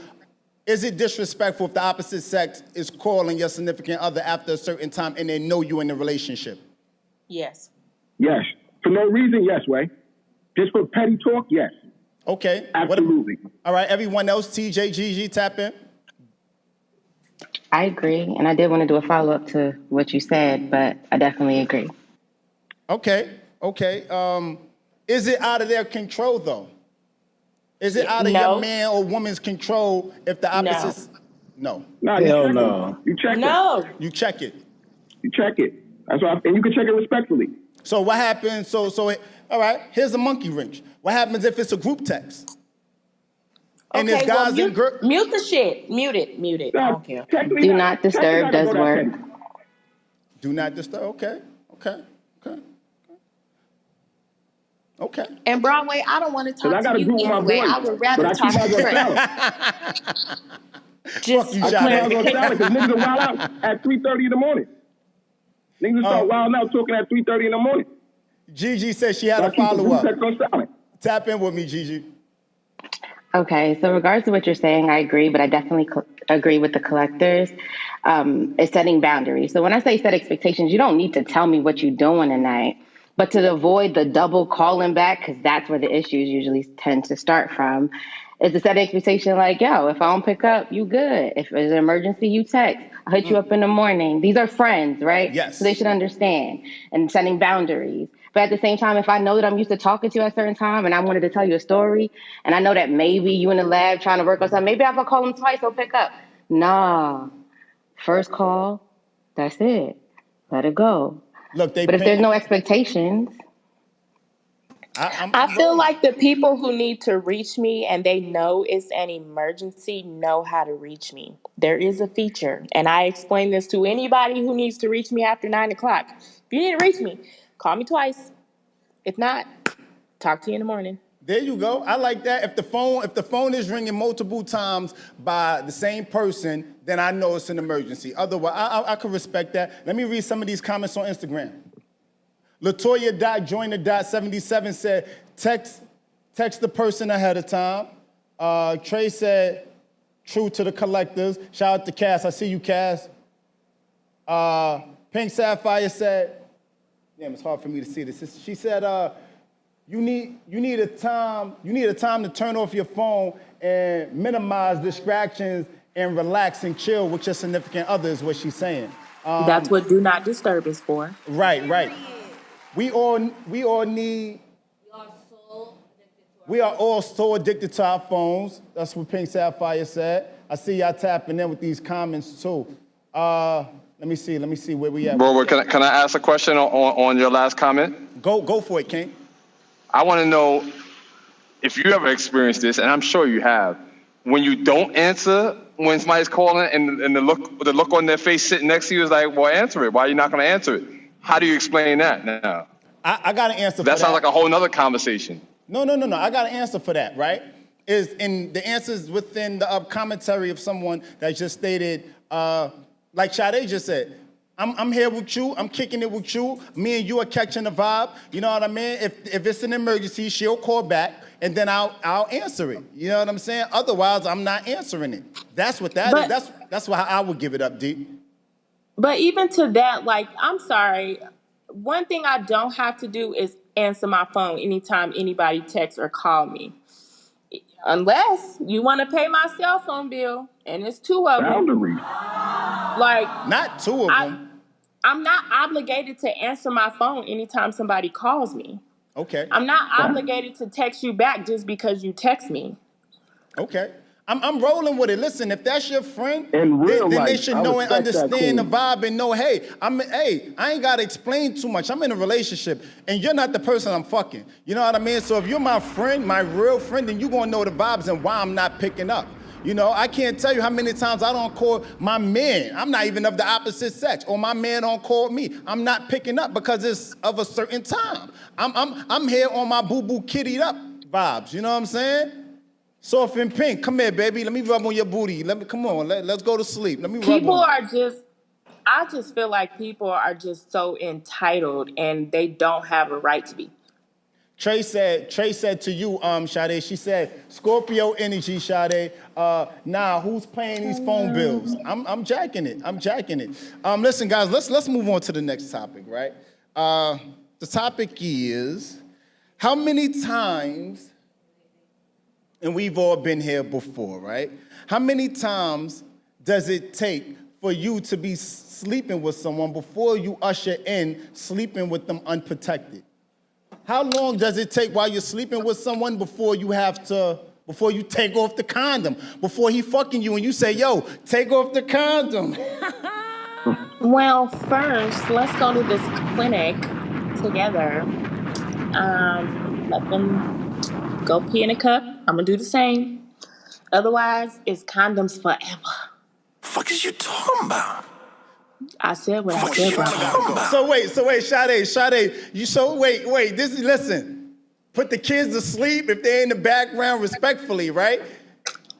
Is it disrespectful if the opposite sex is calling your significant other after a certain time and they know you in a relationship? Yes. Yes. For no reason, yes, Way. Just for petty talk, yes. Okay. Absolutely. All right, everyone else, TJ, Gigi, tap in. I agree, and I did want to do a follow-up to what you said, but I definitely agree. Okay. Is it out of their control, though? Is it out of your man or woman's control if the opposite? No. Hell no. You check it. No. You check it. You check it. That's why, and you can check it respectfully. So what happens? All right, here's a monkey wrench. What happens if it's a group text? And Okay, there's guys and girls. Mute the shit. Mute it. I don't care. Do not disturb does work. Do not disturb. Okay. And Broadway, I don't want to talk I got to a you group with my anyway. boys, I would rather but I talk keep to Trent. Just you, I keep because niggas are wild out at 3:30 in the morning. Niggas start wilding out talking at 3:30 in the morning. Gigi said she had a follow-up. Tap in with me, Gigi. Okay, so regards to what you're saying, I agree, but I definitely agree with the collectors. It's setting boundaries. So when I say set expectations, you don't need to tell me what you're doing tonight, but to avoid the double calling back, because that's where the issues usually tend to start from, is to set an expectation like, yo, if I don't pick up, you good. If there's an emergency, you text. I'll hit you up in the morning. These are friends, right? Yes. So they should understand, and setting boundaries. But at the same time, if I know that I'm used to talking to you at a certain time and I wanted to tell you a story, and I know that maybe you in the lab trying to work on something, maybe if I call him twice, he'll pick up. Nah. First call, that's it. Let it go. Look, but if there's no expectations... I feel like the people who need to reach me and they know it's an emergency know how to reach me. There is a feature, and I explain this to anybody who needs to reach me after 9 o'clock. If you need to reach me, call me twice. If not, talk to you in the morning. There you go. I like that. If the phone is ringing multiple times by the same person, then I know it's an emergency. Otherwise, I could respect that. Let me read some of these comments on Instagram. Latoya.joiner.77 said, text the person ahead of time. Trey said, true to the collectors. Shout out to Cass. I see you, Cass. Pink Sapphire said, damn, it's hard for me to see this. She said, you need a time to turn off your phone and minimize distractions and relax and chill with your significant other is what she's saying. That's what do not disturb is for. Right. We are all so addicted to our phones. That's what Pink Sapphire said. I see y'all tapping in with these comments too. Let me see where we at. Bro, can I ask a question on your last comment? Go for it, King. I want to know if you ever experienced this, and I'm sure you have. When you don't answer when somebody's calling, and the look on their face sitting next to you is like, well, answer it. Why are you not going to answer it? How do you explain that now? I got an answer for that. That sounds like a whole nother conversation. No. I got an answer for that, right? The answer is within the commentary of someone that just stated, like Sade just said, I'm here with you. I'm kicking it with you. Me and you are catching the vibe. You know what I mean? If it's an emergency, she'll call back, and then I'll answer it. You know what I'm saying? Otherwise, I'm not answering it. That's what that is. That's why I would give it up, D. But even to that, like, I'm sorry. One thing I don't have to do is answer my phone anytime anybody texts or call me. Unless you want to pay my cell phone bill, and it's 2 of them. Boundaries. Like, not 2 of them. I'm not obligated to answer my phone anytime somebody calls me. Okay. I'm not obligated to text you back just because you text me. Okay. I'm rolling with it. Listen, if that's your friend, then they should know and understand the vibe and know, hey, I ain't got to explain too much. I'm in a relationship, and you're not the person I'm fucking. You know what I mean? So if you're my friend, my real friend, then you're going to know the vibes and why I'm not picking up. You know, I can't tell you how many times I don't call my man. I'm not even of the opposite sex, or my man don't call me. I'm not picking up because it's of a certain time. I'm here on my boo-boo kittied up vibes. You know what I'm saying? Soft and Pink, come here, baby. Let me rub on your booty. Come on. Let's go to sleep. Let me rub on. I just feel like people are just so entitled, and they don't have a right to be. Trey said to you, Sade, she said, Scorpio energy, Sade. Nah, who's paying these phone bills? I'm jacking it. Listen, guys, let's move on to the next topic, right? The topic is, how many times, and we've all been here before, right? How many times does it take for you to be sleeping with someone before you usher in sleeping with them unprotected? How long does it take while you're sleeping with someone before you take off the condom, before he fucking you and you say, yo, take off the condom? Well, first, let's go to this clinic together. Let them go pee in a cup. I'm going to do the same. Otherwise, it's condoms forever. Fuck is you talking about? I said what I said, bro. So wait, Sade, listen. Put the kids to sleep if they're in the background respectfully, right?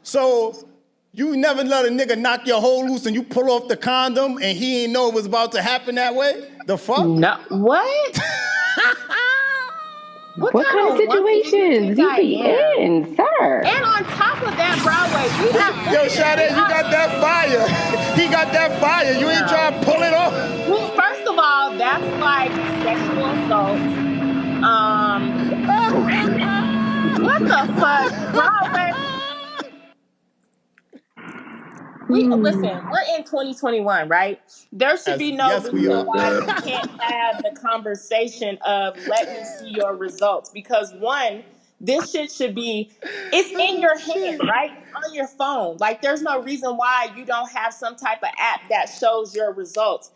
So you never let a nigga knock your hole loose and you pull off the condom and he ain't know it was about to happen that way? The fuck? No, what? What kind of situations you be in, sir? And on top of that, Broadway, we have... Yo, Sade, you got that fire. He got that fire. You ain't trying to pull it off. Well, first of all, that's like sexual assault. What the fuck, Broadway? Listen, we're in 2021, right? There should be no reason why we can't have the conversation of let me see your results. Because one, this shit should be, it's in your hand, right? It's on your phone. Like, there's no reason why you don't have some type of app that shows your results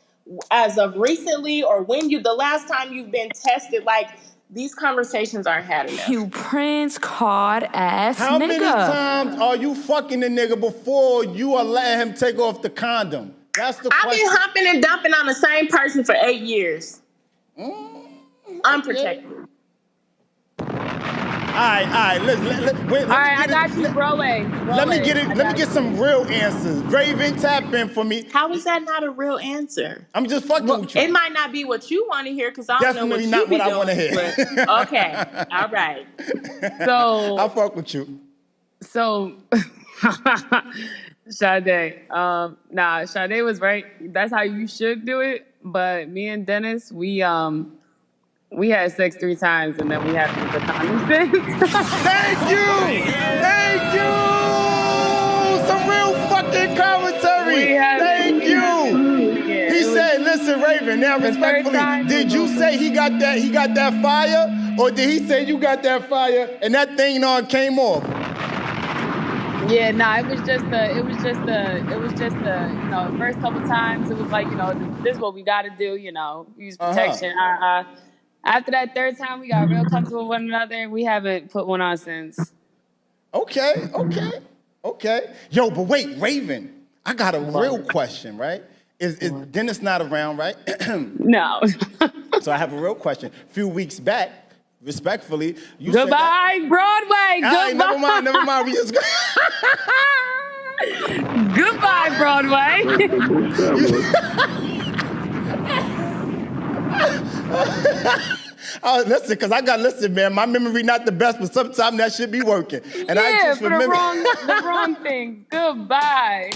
as of recently or the last time you've been tested. Like, these conversations aren't had enough. You Prince card ass nigga. How many times are you fucking the nigga before you are letting him take off the condom? That's the question. I've been humping and dumping on the same person for 8 years. Unprotected. All right. Wait, I got you, Broadway. Let me get some real answers. Raven, tap in for me. How is that not a real answer? I'm just fucking with you. It might not be what you want to hear because I don't Definitely know what you be not what I want to doing, hear. but- okay, all right. So I fuck with you. So, Sade, Sade was right. That's how you should do it. But me and Dennis, we had sex 3 times and then we had to do the condom thing. Thank you. Some real fucking commentary. Thank you. Yeah, He said, "Listen, Raven. Now, respectfully, did you say he got that fire, or did he say you got that fire and that thing came off?" Yeah, it was just the first couple times it was like, this is what we got to do, use protection. After that 3rd time, we got real comfortable with one another, and we haven't put one on since. Okay. Yo, but wait, Raven, I got a real question, right? Is Dennis not around, right? No. So I have a real question. A few weeks back, respectfully, you Goodbye, said Broadway. Goodbye. Goodbye. Never mind. We just Goodbye, Broadway. Listen, because man, my memory not the best, but sometimes that should be working. And I just for remember the wrong thing. Goodbye.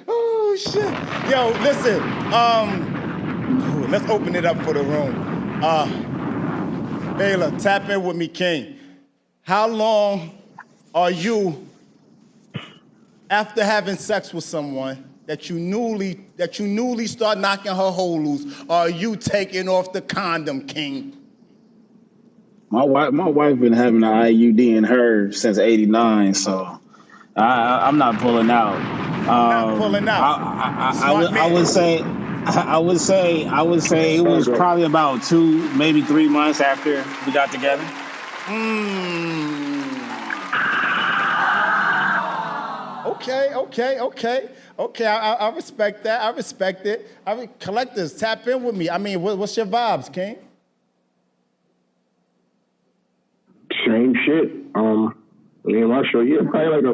Oh shit. Yo, listen. Let's open it up for the room. Baylor, tap in with me, King. How long are you after having sex with someone that you newly start knocking her hole loose? Are you taking off the condom, King? My wife been having an IUD in her since '89, so I'm not pulling out. Not pulling out. I would say it was probably about 2, maybe 3 months after we got together. Okay. I respect that. I respect it. Collectors, tap in with me. I mean, what's your vibes, King? Same shit. My show, probably like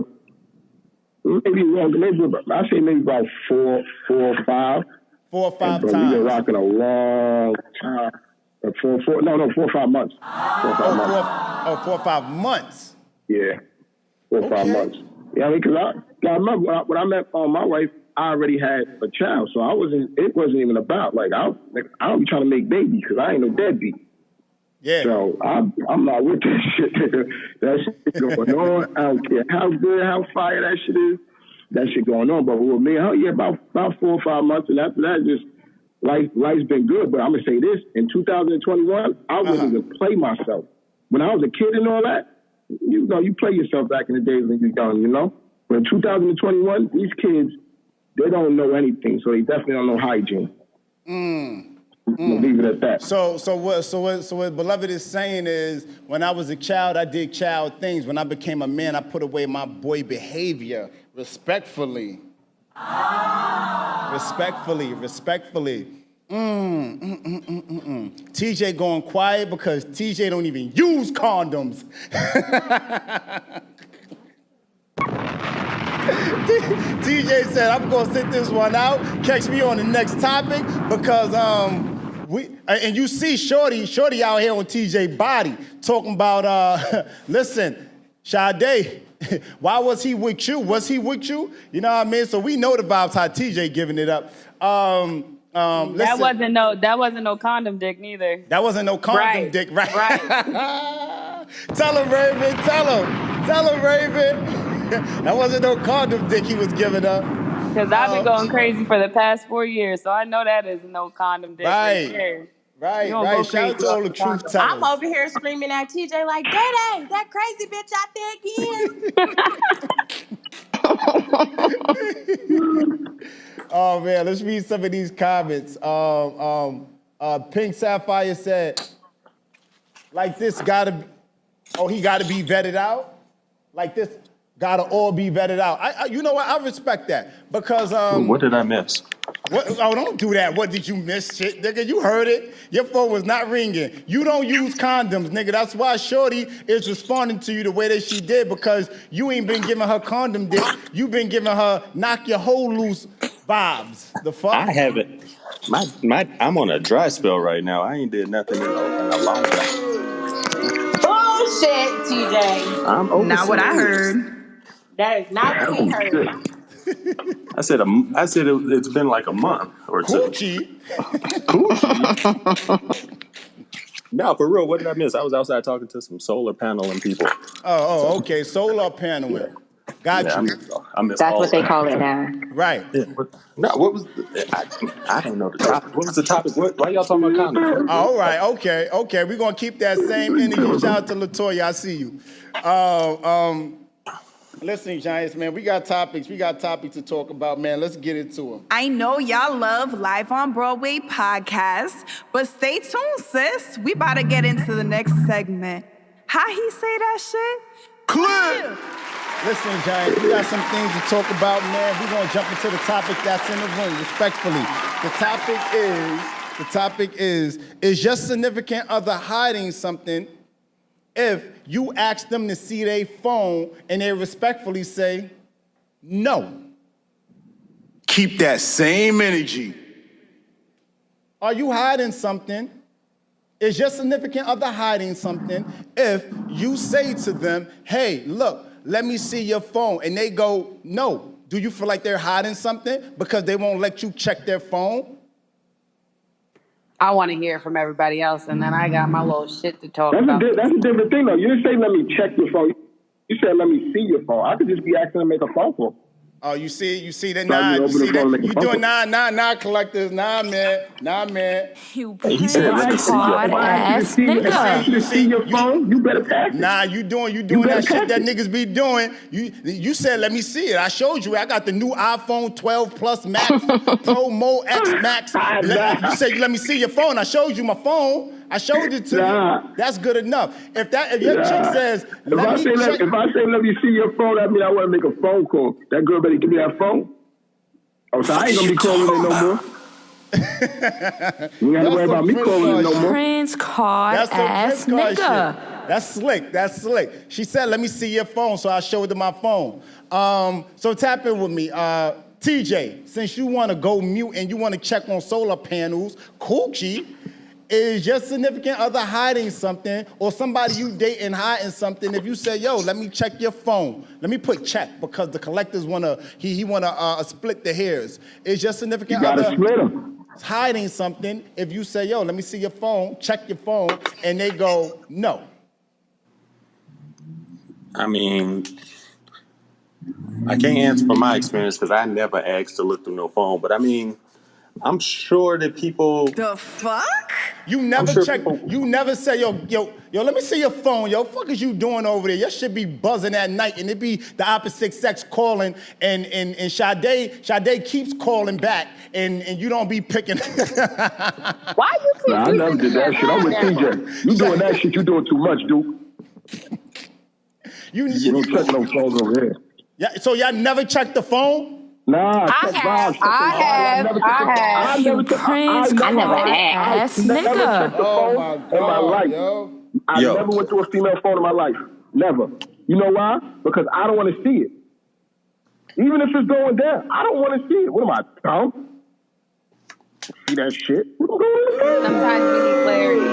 I say maybe about 4 or 5. 4 or 5 but times. We've been rocking a long time. 4 or 5 months. 4 or 5 months. 4 or 5 months. Yeah, 4 or 5 months. Yeah, I mean, because I remember when I met my wife, I already had a child, so it wasn't even about, like, I don't be trying to make babies because I ain't no deadbeat. Yeah. So I'm not with that shit. That shit going on. I don't care how good, how fire that shit is. That shit going on. But with me, about 4 or 5 months, and after that, just life's been good. But I'm gonna say this: in 2021, I wouldn't even play myself. When I was a kid and all that, you play yourself back in the days when you're young, you know. But in 2021, these kids, they don't know anything, so they definitely don't know hygiene. Leave it at that. So what Beloved is saying is, when I was a child, I did child things. When I became a man, I put away my boy behavior respectfully. Respectfully. TJ going quiet because TJ don't even use condoms. TJ said, I'm gonna sit this one out. Catch me on the next topic because and you see Shorty out here on TJ body talking about listen, Sade, why was he with you? Was he with you? You know what I mean? So we know the vibes how TJ giving it up. Listen, that wasn't no condom dick neither. That wasn't no condom dick, right? Tell him, Raven. Tell him, Raven. That wasn't no condom dick he was giving up. Because I've been going crazy for the past 4 years, so I know that is no condom dick right there. Right. Shout out to all the truth tellers. I'm over here screaming at TJ like, Daddy, that crazy bitch out there again. Oh, man, let's read some of these comments. Pink Sapphire said, like this he gotta be vetted out? Like this gotta all be vetted out. You know what? I respect that because what did I miss? Oh, don't do that. What did you miss, shit, nigga? You heard it. Your phone was not ringing. You don't use condoms, nigga. That's why Shorty is responding to you the way that she did because you ain't been giving her condom dick. You been giving her knock your hole loose vibes. The fuck? I haven't. I'm on a dry spell right now. I ain't did nothing in a long time. Bullshit, TJ. I'm not what I heard. That is not what we heard. I said it's been like a month or two. Coochie. No, for real, what did I miss? I was outside talking to some solar paneling people. Oh, okay. Solar paneling. Got you. I missed That's all what they call it now. Right. Yeah, what was I don't know the topic. What was the topic? Why y'all talking about condoms? All right. Okay. We're going to keep that same energy. Shout out to LaToya. I see you. Listen, Giants, man, we got topics to talk about, man. Let's get into them. I know y'all love Live on Broadway podcast, but stay tuned, sis. We about to get into the next segment. How he say that shit? Clear! Listen, Giants, we got some things to talk about, man. We're going to jump into the topic that's in the room, respectfully. The topic is your significant other hiding something if you ask them to see their phone and they respectfully say no? Keep that same energy. Are you hiding something? Is your significant other hiding something if you say to them, hey, look, let me see your phone, and they go, no? Do you feel like they're hiding something because they won't let you check their phone? I want to hear from everybody else, and then I got my little shit to talk about. That's a different thing, though. You didn't say, let me check your phone. You said, let me see your phone. I could just be asking to make a phone call. Oh, you see that? Nah, you see that? You doing nah, collectors. Nah, man. You he said, let me see your phone. ass nigga. You see your phone, you better pass it. Nah, you doing that shit that niggas be doing. You said, let me see it. I showed you. I got the new iPhone 12 Plus Max, Pro Mo X Max. You said, let me see your phone. I showed you my phone. I showed it to you. That's good enough. If your chick says, if I say let me see your phone, that means I want to make a phone call. That girl better give me that phone. Oh, so I ain't gonna be calling it no more. You ain't gotta worry about me calling it no more. Prince card ass nigga. Shit. That's slick. She said, let me see your phone, so I showed her my phone. So tap in with me. TJ, since you want to go mute and you want to check on solar panels, coochie, Is your significant other hiding something, or somebody you dating hiding something? If you say, yo, let me check your phone. Let me put check because the collectors wanna, he wanna split the hairs. Is your significant other hiding something? If you say, yo, let me see your phone, check your phone, and they go, no. I mean, I can't answer from my experience because I never asked to look through no phone. But I mean, I'm sure that people. The fuck? You never check. You never say, yo, let me see your phone. Yo, what the fuck is you doing over there? Your shit be buzzing at night, and it be the opposite sex calling, and Sade keeps calling back, and you don't be picking. Why you keep I never did that shit. I'm with TJ. You doing that shit? You doing too much, dude. You don't check no phones over here. Yeah. So y'all never checked the phone? Nah, I never checked the phone in my life. I never went to a female phone in my life. Never. You know why? Because I don't want to see it. Even if it's going down, I don't want to see it. What am I, dumb? See that shit? Sometimes we need clarity.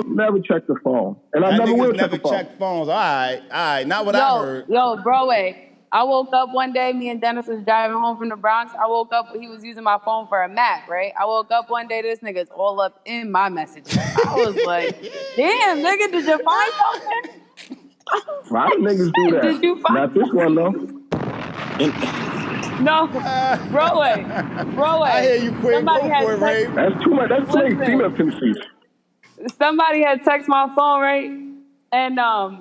Never check the phone. And I never will check the phone. Check phones. All right. Not what I heard. Yo, Broadway. I woke up one day, me and Dennis was driving home from the Bronx. I woke up, he was using my phone for a map, right? I woke up one day, this nigga's all up in my messages. I was like, damn, nigga, did you find something? A lot of niggas do that. Did you find Not this one, though. No, Broadway. I hear you, Quinn. Go for it, Ray. That's too much. That's too many female tendencies. Somebody had texted my phone, right? And I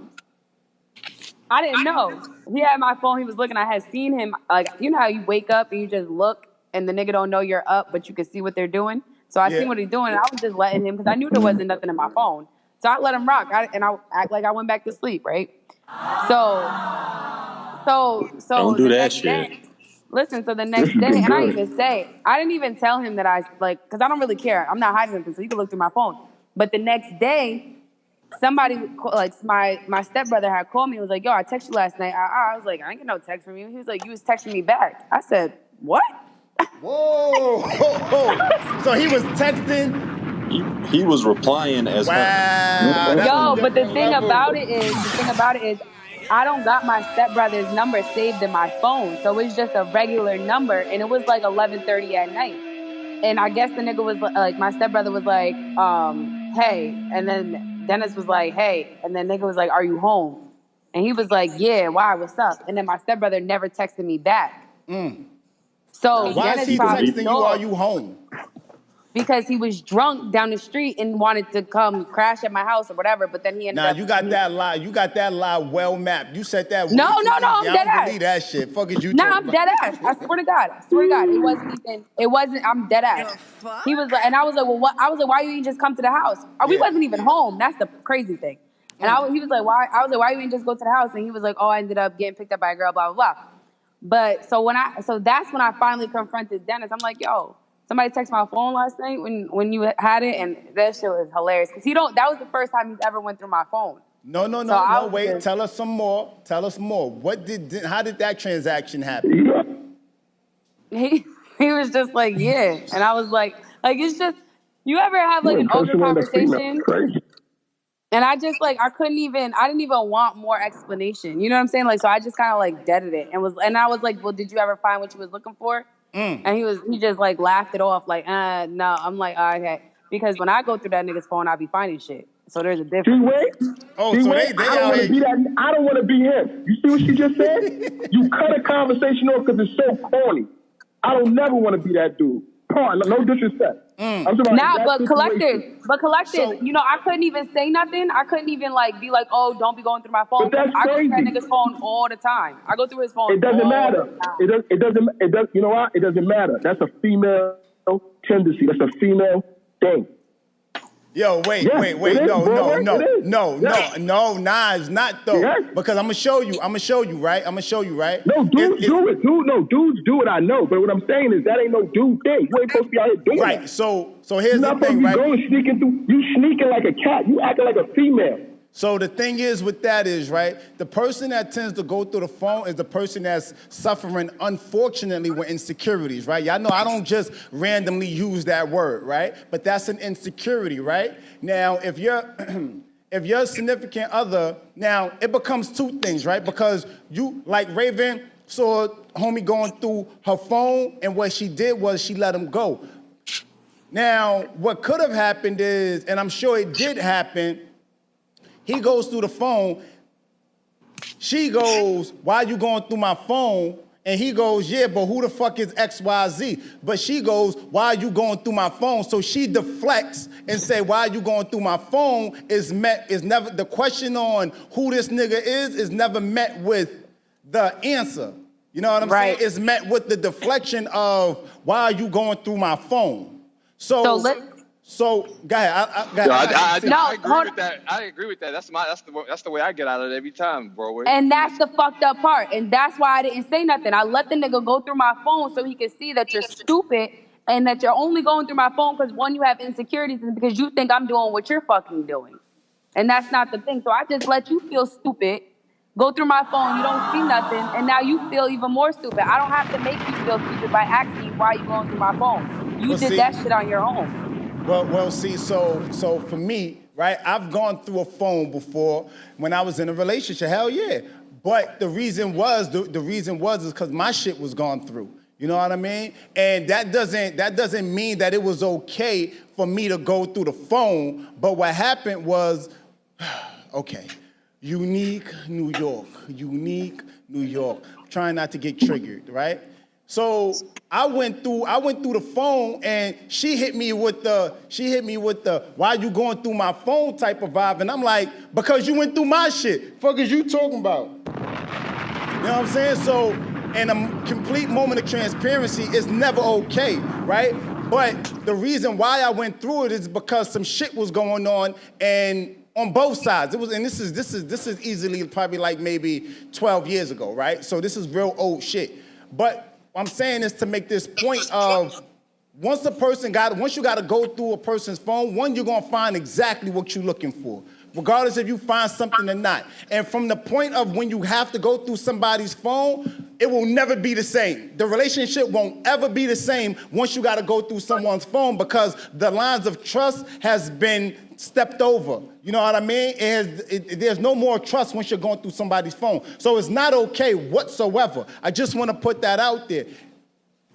didn't know. He had my phone. He was looking. I had seen him. Like, you know how you wake up and you just look and the nigga don't know you're up, but you can see what they're doing. So I seen what he's doing. And I was just letting him because I knew there wasn't nothing in my phone. So I let him rock. And I act like I went back to sleep, right? So don't do that shit. Listen, so the next day, and I didn't even tell him that because I don't really care. I'm not hiding anything, so you can look through my phone. But the next day, somebody, like my stepbrother had called me and was like, yo, I texted you last night. I was like, I ain't get no text from you. He was like, you was texting me back. I said, what? Whoa. So he was texting? He was replying as well. Yo, but the thing about it is, I don't got my stepbrother's number saved in my phone. So it's just a regular number. And it was like 11:30 at night. And I guess the nigga was like, my stepbrother was like, hey. And then Dennis was like, hey. And then nigga was like, are you home? And he was like, yeah, why? What's up? And then my stepbrother never texted me back. So why is he texting you, are you home? Because he was drunk down the street and wanted to come crash at my house or whatever, but then he ended up... You got that lie well mapped. You said that... No, I'm dead ass. I don't believe that shit. Fuck is you talking I'm dead ass. I swear to God. It wasn't, I'm dead ass. He was like, and I was like, well, what? I was like, why you didn't just come to the house? We wasn't even home. That's the crazy thing. And he was like, why? I was like, why you didn't just go to the house? And he was like, oh, I ended up getting picked up by a girl, blah, blah, blah. But so that's when I finally confronted Dennis. I'm like, yo, somebody texted my phone last night when you had it, and that shit was hilarious. Because that was the first time he's ever went through my phone. No, wait, tell us some more. How did that transaction happen? He was just like, yeah. And I was like it's just, you ever have like an older conversation? And I just I didn't even want more explanation. You know what I'm saying? So I just kind of deaded it and I was like, well, did you ever find what you was looking for? And he just laughed it off no. I'm like, oh, okay. Because when I go through that nigga's phone, I be finding shit. So there's a difference. I don't want to be him. You see what she just said? You cut a conversation off because it's so corny. I don't never want to be that dude. No disrespect. But collectors, so, I couldn't even say nothing. I couldn't even be like, oh, don't be going through my phone. But that's I go crazy. through that nigga's phone all the time. I go through his phone. It doesn't matter. It doesn't. You know what? It doesn't matter. That's a female tendency. That's a female thing. Yo, wait. No, it's not though. Yes. Because I'm gonna show you, right? No, dudes do it. Dudes do it, I know. But what I'm saying is that ain't no dude thing. You ain't supposed to be out here doing that. So here's the thing, right? You sneaking like a cat. You acting like a female. So the thing is with that is, right, the person that tends to go through the phone is the person that's suffering, unfortunately, with insecurities, right? Y'all know I don't just randomly use that word, right? But that's an insecurity, right? Now, if you're if your significant other, now it becomes two things, right? Because you, like Raven saw homie going through her phone, and what she did was she let him go. Now, what could have happened is, and I'm sure it did happen, he goes through the phone. She goes, why are you going through my phone? And he goes, yeah, but who the fuck is XYZ? But she goes, why are you going through my phone? So she deflects and say, why are you going through my phone? Is never, the question on who this nigga is never met with the answer. You know what I'm saying? It's met with the deflection of, why are you going through my phone? So go ahead. I agree with that. I agree with that. That's the way I get out of it every time, bro. And that's the fucked up part. And that's why I didn't say nothing. I let the nigga go through my phone so he can see that you're stupid and that you're only going through my phone because, one, you have insecurities and because you think I'm doing what you're fucking doing. And that's not the thing. So I just let you feel stupid, go through my phone, you don't see nothing, and now you feel even more stupid. I don't have to make you feel stupid by asking you why you going through my phone. You did that shit on your own. Well, see, so for me, right, I've gone through a phone before when I was in a relationship, hell yeah. But the reason was because my shit was gone through. You know what I mean? And that doesn't mean that it was okay for me to go through the phone. But what happened was, okay, unique New York. Trying not to get triggered, right? So I went through the phone, and she hit me with the why you going through my phone type of vibe, and I'm like, because you went through my shit. Fuck is you talking about? You know what I'm saying? So, in a complete moment of transparency, it's never okay, right? But the reason why I went through it is because some shit was going on, and on both sides. It was, and this is easily probably like maybe 12 years ago, right? So this is real old shit. But I'm saying this to make this point of once you got to go through a person's phone, one, you're gonna find exactly what you're looking for, regardless if you find something or not. And from the point of when you have to go through somebody's phone, it will never be the same. The relationship won't ever be the same once you got to go through someone's phone because the lines of trust has been stepped over. You know what I mean? There's no more trust once you're going through somebody's phone. So it's not okay whatsoever. I just want to put that out there.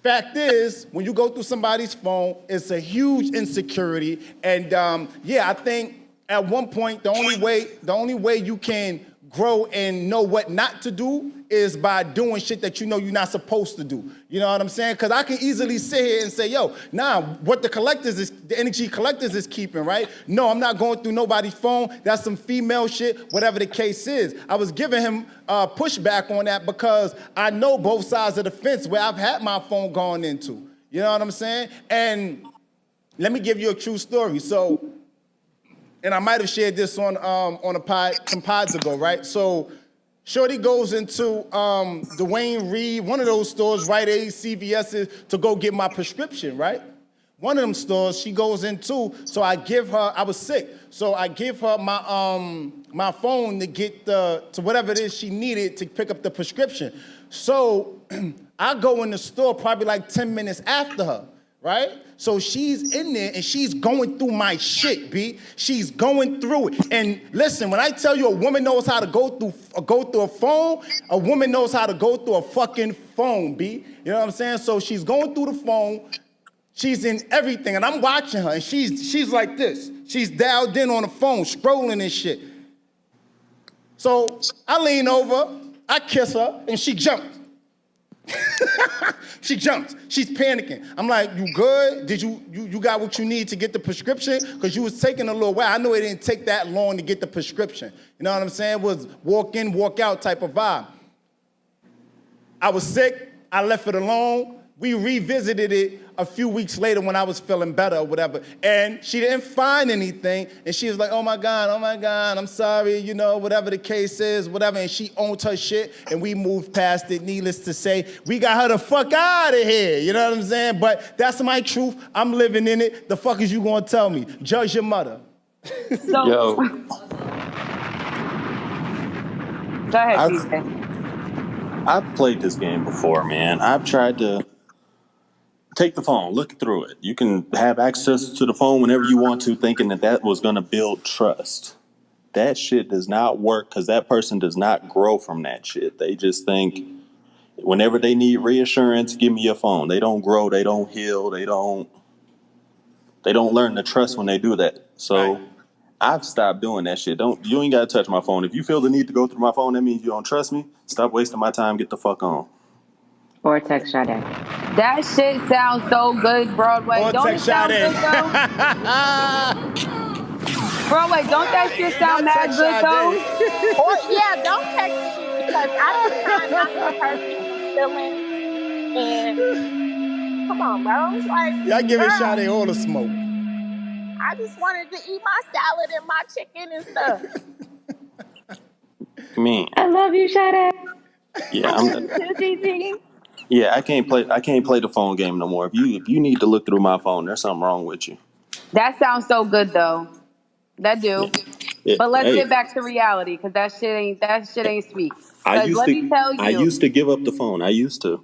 Fact is, when you go through somebody's phone, it's a huge insecurity. And I think at one point, the only way you can grow and know what not to do is by doing shit that you know you're not supposed to do. You know what I'm saying? Because I can easily sit here and say, yo, what the energy collectors is keeping, right? No, I'm not going through nobody's phone. That's some female shit, whatever the case is. I was giving him pushback on that because I know both sides of the fence where I've had my phone gone into. You know what I'm saying? And let me give you a true story. So, and I might have shared this on a pod, some pods ago, right? So Shorty goes into Dwayne Reed, one of those stores, Rite Aid, CVS's, to go get my prescription, right? One of them stores she goes into, so I give her, I was sick, so I give her my phone to get to whatever it is she needed to pick up the prescription. So I go in the store probably like 10 minutes after her, right? So she's in there and she's going through my shit, B. She's going through it. And listen, when I tell you a woman knows how to go through a phone, a woman knows how to go through a fucking phone, B. You know what I'm saying? So she's going through the phone. She's in everything, and I'm watching her, and she's like this. She's dialed in on the phone, scrolling and shit. So I lean over, I kiss her, and she jumps. She jumps. She's panicking. I'm like, you good? Did you got what you need to get the prescription? Because you was taking a little while. I know it didn't take that long to get the prescription. You know what I'm saying? It was walk in, walk out type of vibe. I was sick. I left it alone. We revisited it a few weeks later when I was feeling better or whatever. And she didn't find anything. And she was like, oh my God, I'm sorry, you know, whatever the case is, whatever. And she owned her shit and we moved past it. Needless to say, we got her the fuck out of here. You know what I'm saying? But that's my truth. I'm living in it. The fuck is you gonna tell me? Judge your mother. Yo. Go ahead, I've TJ. I've played this game before, man. I've tried to take the phone, look through it. You can have access to the phone whenever you want to, thinking that was going to build trust. That shit does not work because that person does not grow from that shit. They just think whenever they need reassurance, give me your phone. They don't grow. They don't heal. They don't learn to trust when they do that. So Right. I've stopped doing that shit. You ain't gotta touch my phone. If you feel the need to go through my phone, that means you don't trust me. Stop wasting my time. Get the fuck on. Or text Sade. That shit sounds so good, Broadway. Or Don't text it sound Sade. good though? Broadway, don't that shit sound Not mad text good though? Sade. Or yeah, don't text me because I be trying not to hurt people's feelings. And come on, bro. Like, Y'all giving girl, Sade all the smoke. I just wanted to eat my salad and my chicken and stuff. Man, I love you, Sade. yeah, I love you too, Gigi. yeah. I can't play the phone game no more. If you need to look through my phone, there's something wrong with you. That sounds so good though. That Yeah. do. Yeah. But let's Hey, get back to reality because that shit ain't sweet. I Because used let me to tell I you, used to give up the phone. I used to.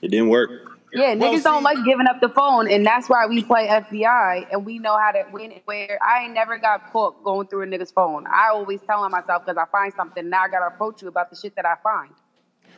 It didn't work. yeah, Well, niggas don't see, like giving up the phone, and that's why we play FBI and we know how to win. Where I ain't never got caught going through a nigga's phone. I always telling myself because I find something now I gotta approach you about the shit that I find.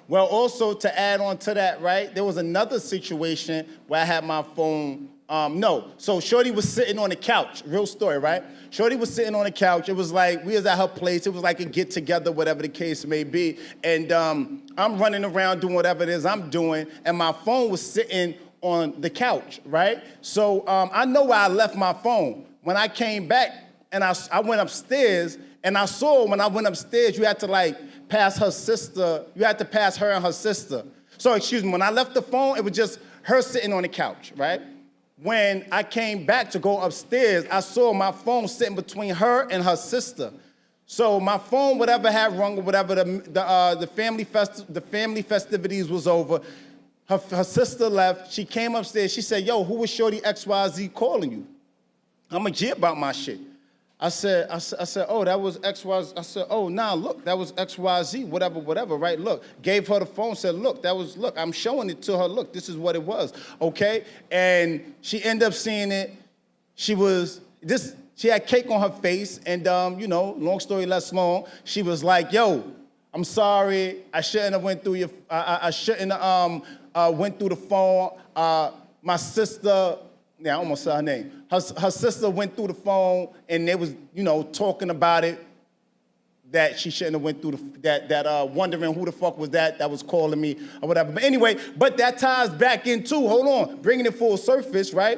well, also to add on to that, right? There was another situation where I had my phone. No, so Shorty was sitting on the couch. Real story, right? Shorty was sitting on the couch. It was like we was at her place. It was like a get together, whatever the case may be. And I'm running around doing whatever it is I'm doing, and my phone was sitting on the couch, right? So I know where I left my phone. When I came back and I went upstairs, and I saw when I went upstairs, you had to like pass her sister. You had to pass her and her sister. So excuse me, when I left the phone, it was just her sitting on the couch, right? When I came back to go upstairs, I saw my phone sitting between her and her sister. So my phone, whatever had rung or whatever, the family festivities was over. Her sister left. She came upstairs. She said, "Yo, who was Shorty XYZ calling you?" I'm a G about my shit. I said, oh, that was XYZ. I said, oh, nah, look, that was XYZ, whatever, right? Look, gave her the phone, said, look, I'm showing it to her. Look, this is what it was, okay? And she ended up seeing it. She had cake on her face, and long story less long, she was like, yo, I'm sorry, I shouldn't have went through your, I shouldn't have went through the phone. My sister, I almost said her name. Her sister went through the phone, and they was, talking about it, that she shouldn't have went through wondering who the fuck was that was calling me or whatever. But anyway, that ties back into, hold on, bringing it full surface, right?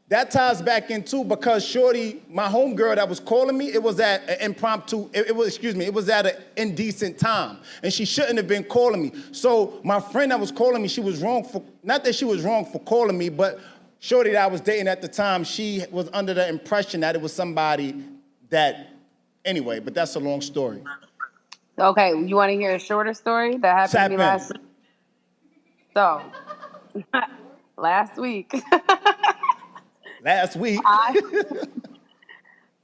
That ties back into because Shorty, my homegirl that was calling me, it was at an impromptu, it was at an indecent time. And she shouldn't have been calling me. So my friend that was calling me, she was wrong for, not that she was wrong for calling me, but Shorty that I was dating at the time, she was under the impression that it was somebody that, anyway, but that's a long story. Okay, you want to hear a shorter story that happened to me last week? So, last week.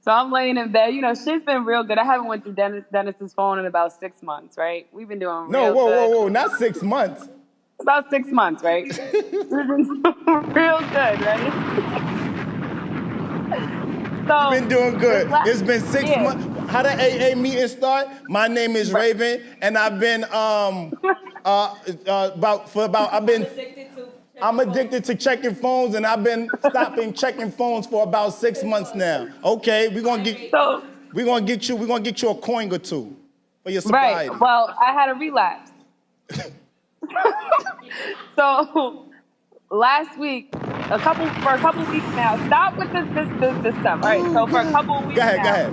So I'm laying in bed. Shit's been real good. I haven't went through Dennis's phone in about 6 months, right? We've been doing real good. Whoa, not 6 months. About 6 months, right? We've been doing real good, right? So You've been doing good. It's been 6 months. How the AA meeting start? My name is Raven, and I've been I'm addicted to checking phones, and I've been stopping checking phones for about 6 months now. Okay, we're gonna get you a coin or two for your sobriety. Right. Well, I had a relapse. So last week, for a couple weeks now. Stop with this stuff. All right. So for a couple weeks. Go ahead.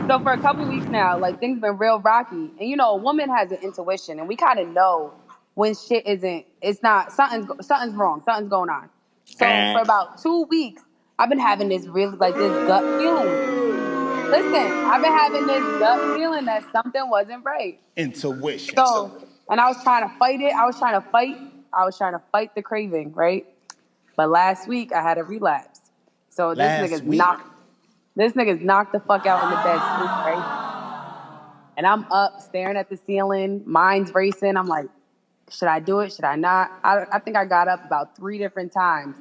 So for a couple weeks now, like things been real rocky, and a woman has an intuition, and we kind of know when shit isn't. It's not something's wrong. Something's going on. So for about 2 weeks, I've been having this really this gut feeling. Listen, I've been having this gut feeling that something wasn't right. Intuition. So, and I was trying to fight it. I was trying to fight the craving, right? But last week I had a relapse. So this nigga's knocked the fuck out in the bed sleep, right? And I'm up staring at the ceiling, mind's racing. I'm like, should I do it? Should I not? I think I got up about 3 different times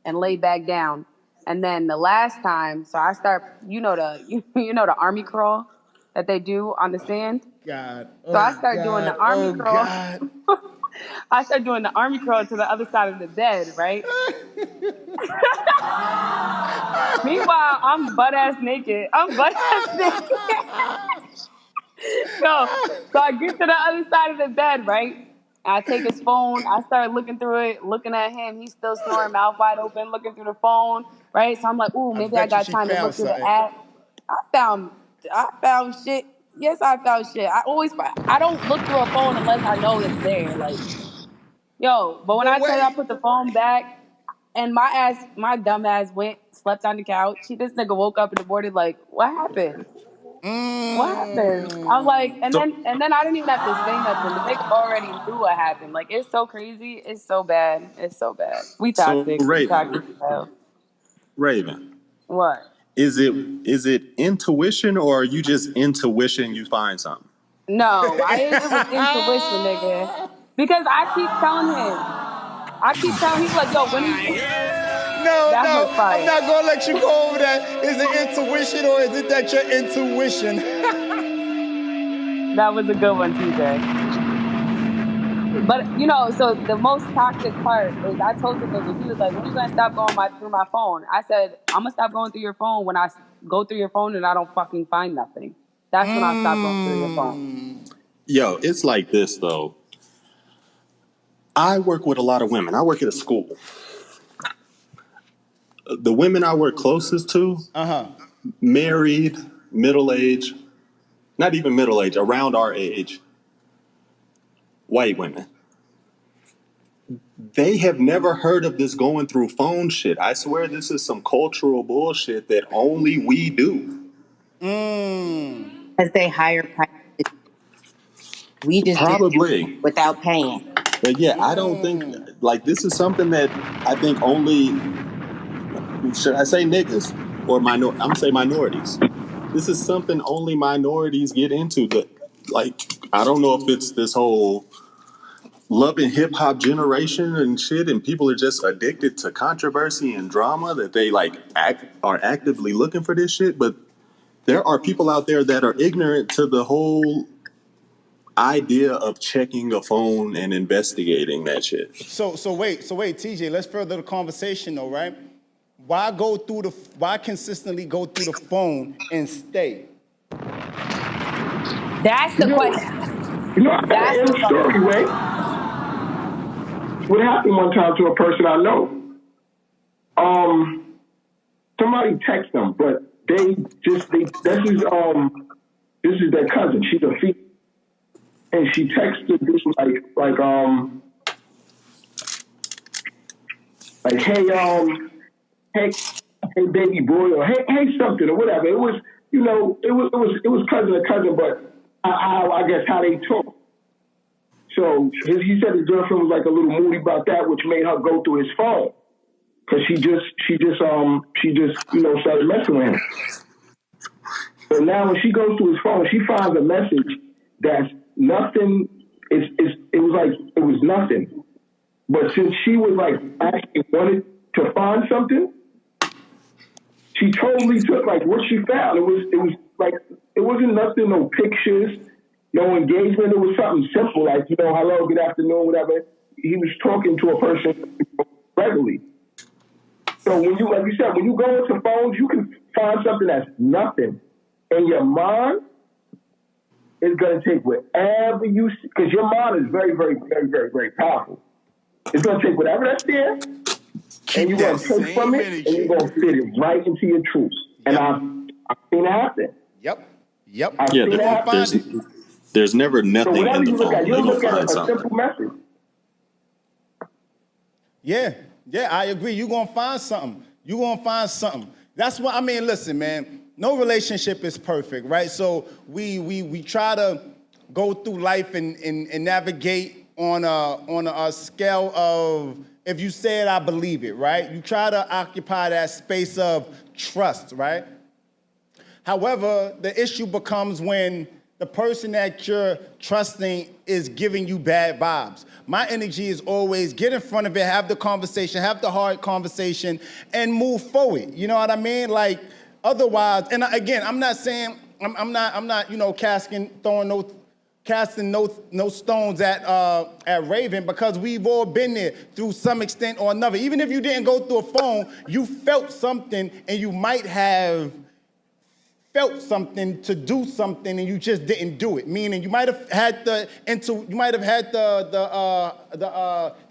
and laid back down. And then the last time, so I start, you know the army crawl that they do on the sand. God. So I Oh start doing the God. army Oh crawl. God. I start doing the army crawl to the other side of the bed, right? Meanwhile, I'm butt ass naked. I'm butt ass naked. Yo, so I get to the other side of the bed, right? I take his phone. I start looking through it, looking at him. He's still snoring, mouth wide open, looking through the phone, right? So I'm like, ooh, I maybe I bet you got she time to found look through the something. app. I found, I found shit. Yes, I found shit. I don't look through a phone unless I know it's there. Like, yo, but when But I tell you I wait. put the phone back, and my dumb ass went, slept on the couch. This nigga woke up in the morning like, what happened? What happened? I'm like, and So, then I didn't even have to say nothing. The nigga already knew what happened. Like, it's so crazy. It's so bad. It's so bad. We so toxic. We toxic as Raven, hell. Raven, What? is it intuition or are you just intuition you find something? No, it was intuition, nigga. Because I keep telling him. I keep telling he's like, yo, when are you? No, That no, was I'm fire. not gonna let you go over that. Is it intuition or is it that your intuition? That was a good one, TJ. But so the most toxic part is I told the nigga, he was like, when you gonna stop going through my phone? I said, I'm gonna stop going through your phone when I go through your phone and I don't fucking find nothing. That's when I stop going through your phone. Yo, it's like this though. I work with a lot of women. I work at a school. The women I work closest to, married, middle age, not even middle age, around our age, white women. They have never heard of this going through phone shit. I swear this is some cultural bullshit that only we do. As they hire practice, we just do it Probably. without paying. But yeah, I don't think, like, this is something that I think only, should I say niggas or I'm gonna say minorities. This is something only minorities get into. That, like, I don't know if it's this whole loving hip hop generation and shit, and people are just addicted to controversy and drama that they like are actively looking for this shit. But there are people out there that are ignorant to the whole idea of checking a phone and investigating that shit. So wait, TJ, let's further the conversation though, right? Why consistently go through the phone and stay? That's the question. I got That's an the end fucking story, Ray. question. What happened one time to a person I know? Somebody texted them, but this is their cousin. She's a female, and she texted this hey baby boy, or hey something or whatever. It was it was cousin to cousin, but I guess how they talk. So he said his girlfriend was like a little moody about that, which made her go through his phone because she just started messing with him. So now when she goes to his phone, she finds a message that's nothing. It was nothing. But since she was like actually wanted to find something, she totally took like what she found. It was like it wasn't nothing, no pictures, no engagement. It was something simple like hello, good afternoon, whatever. He was talking to a person regularly. So when you, like you said, when you go into phones, you can find something that's nothing, and your mind is going to take whatever you see, because your mind is very, very, very, very, very powerful. It's going to take whatever that's there, and you're going to take from it, and you're going to fit it right into your truth. And I've seen it happen. Yep. I've seen it happen. There's never So nothing whatever in the you look phone. at, They're you'll gonna look at find a something. simple message. Yeah, I agree. You're gonna find something. That's what I mean. Listen, man. No relationship is perfect, right? So we try to go through life and navigate on a scale of, if you say it, I believe it, right? You try to occupy that space of trust, right? However, the issue becomes when the person that you're trusting is giving you bad vibes. My energy is always get in front of it, have the conversation, have the hard conversation, and move forward. You know what I mean? Like, otherwise, and again, I'm not saying, I'm not, casting no stones at Raven, because we've all been there through some extent or another. Even if you didn't go through a phone, you felt something, and you might have felt something to do something, and you just didn't do it. Meaning, you might have had the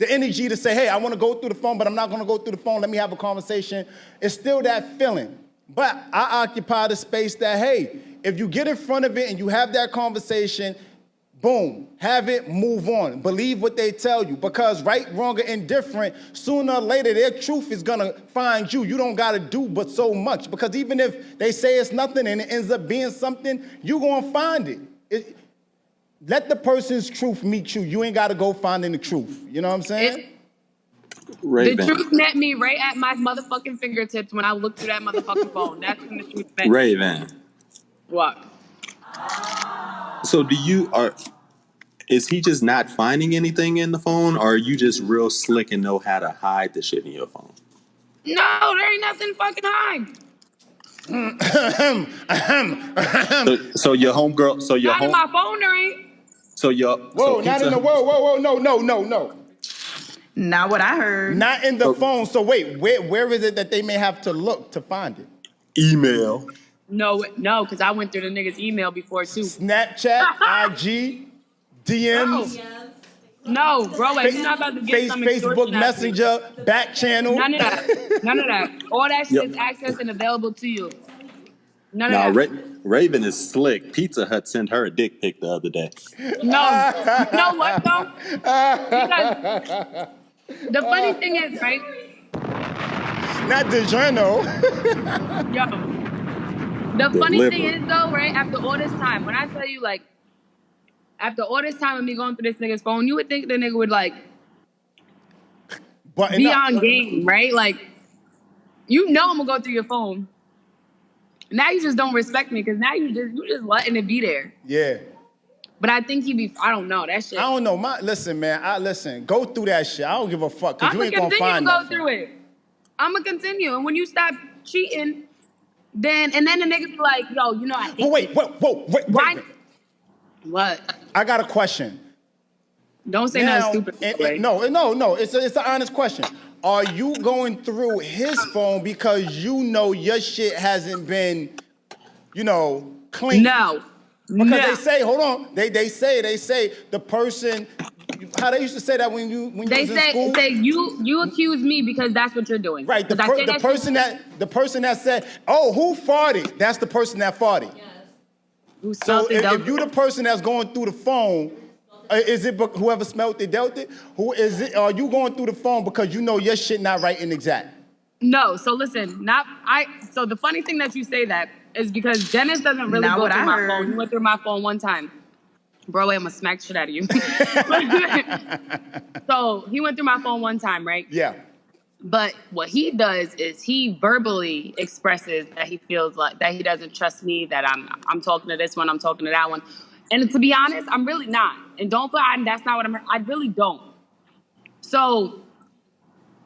energy to say, "Hey, I want to go through the phone, but I'm not going to go through the phone. Let me have a conversation." It's still that feeling. But I occupy the space that, hey, if you get in front of it and you have that conversation, boom, have it, move on. Believe what they tell you, because right, wrong, or indifferent, sooner or later, their truth is gonna find you. You don't gotta do but so much, because even if they say it's nothing and it ends up being something, you gonna find it. Let the person's truth meet you. You ain't gotta go finding the truth. You know what I'm saying? The truth met me right at my motherfucking fingertips when I looked through that motherfucking phone. That's when the truth met me. Raven. What? So is he just not finding anything in the phone, or are you just real slick and know how to hide the shit in your phone? No, there ain't nothing fucking hide. So your homegirl, Not in my phone, there ain't. Not in the whoa, no. Not what I heard. Not in the phone. So wait, where is it that they may have to look to find it? Email. No, because I went through the nigga's email before too. Snapchat, IG, DMs. No, bro, you're not about to get some Facebook Messenger, back channel. None of that. All that shit is accessed and available to you. None of that. Raven is slick. Pizza Hut sent her a dick pic the other day. No, you know what though? Because the funny thing is, right? Not DiGiorno. Yo. The funny thing is though, right? After all this time, when I tell you, like, after all this time of me going through this nigga's phone, you would think the nigga would like be on game, right? Like, you know I'm gonna go through your phone. Now you just don't respect me, because now you just letting it be there. Yeah. But I think I don't know, that shit. I don't know. Listen, man. Listen, go through that shit. I don't give a fuck, because you ain't gonna find nothing. I'm gonna continue to go through it. I'm gonna continue. And when you stop cheating, then the nigga be like, yo, you know I hate wait. What? I got a question. Don't say nothing stupid. No. It's an honest question. Are you going through his phone because you know your shit hasn't been, clean? No. Because they say, hold on. They say the person. How they used to say that when you was in school? They say you accuse me because that's what you're doing. Right. The person that said, oh, who farted? That's the person that farted. Yes. So if you the person that's going through the phone, is it whoever smelled it dealt it? Who is it? Are you going through the phone because you know your shit not right and exact? No. So listen, So the funny thing that you say that is because Dennis doesn't really go through my phone. He went through my phone one time. Bro, I'm gonna smack shit out of you. So he went through my phone one time, right? Yeah. But what he does is he verbally expresses that he feels like that he doesn't trust me, that I'm talking to this one, I'm talking to that one. And to be honest, I'm really not. And that's not what I really don't. So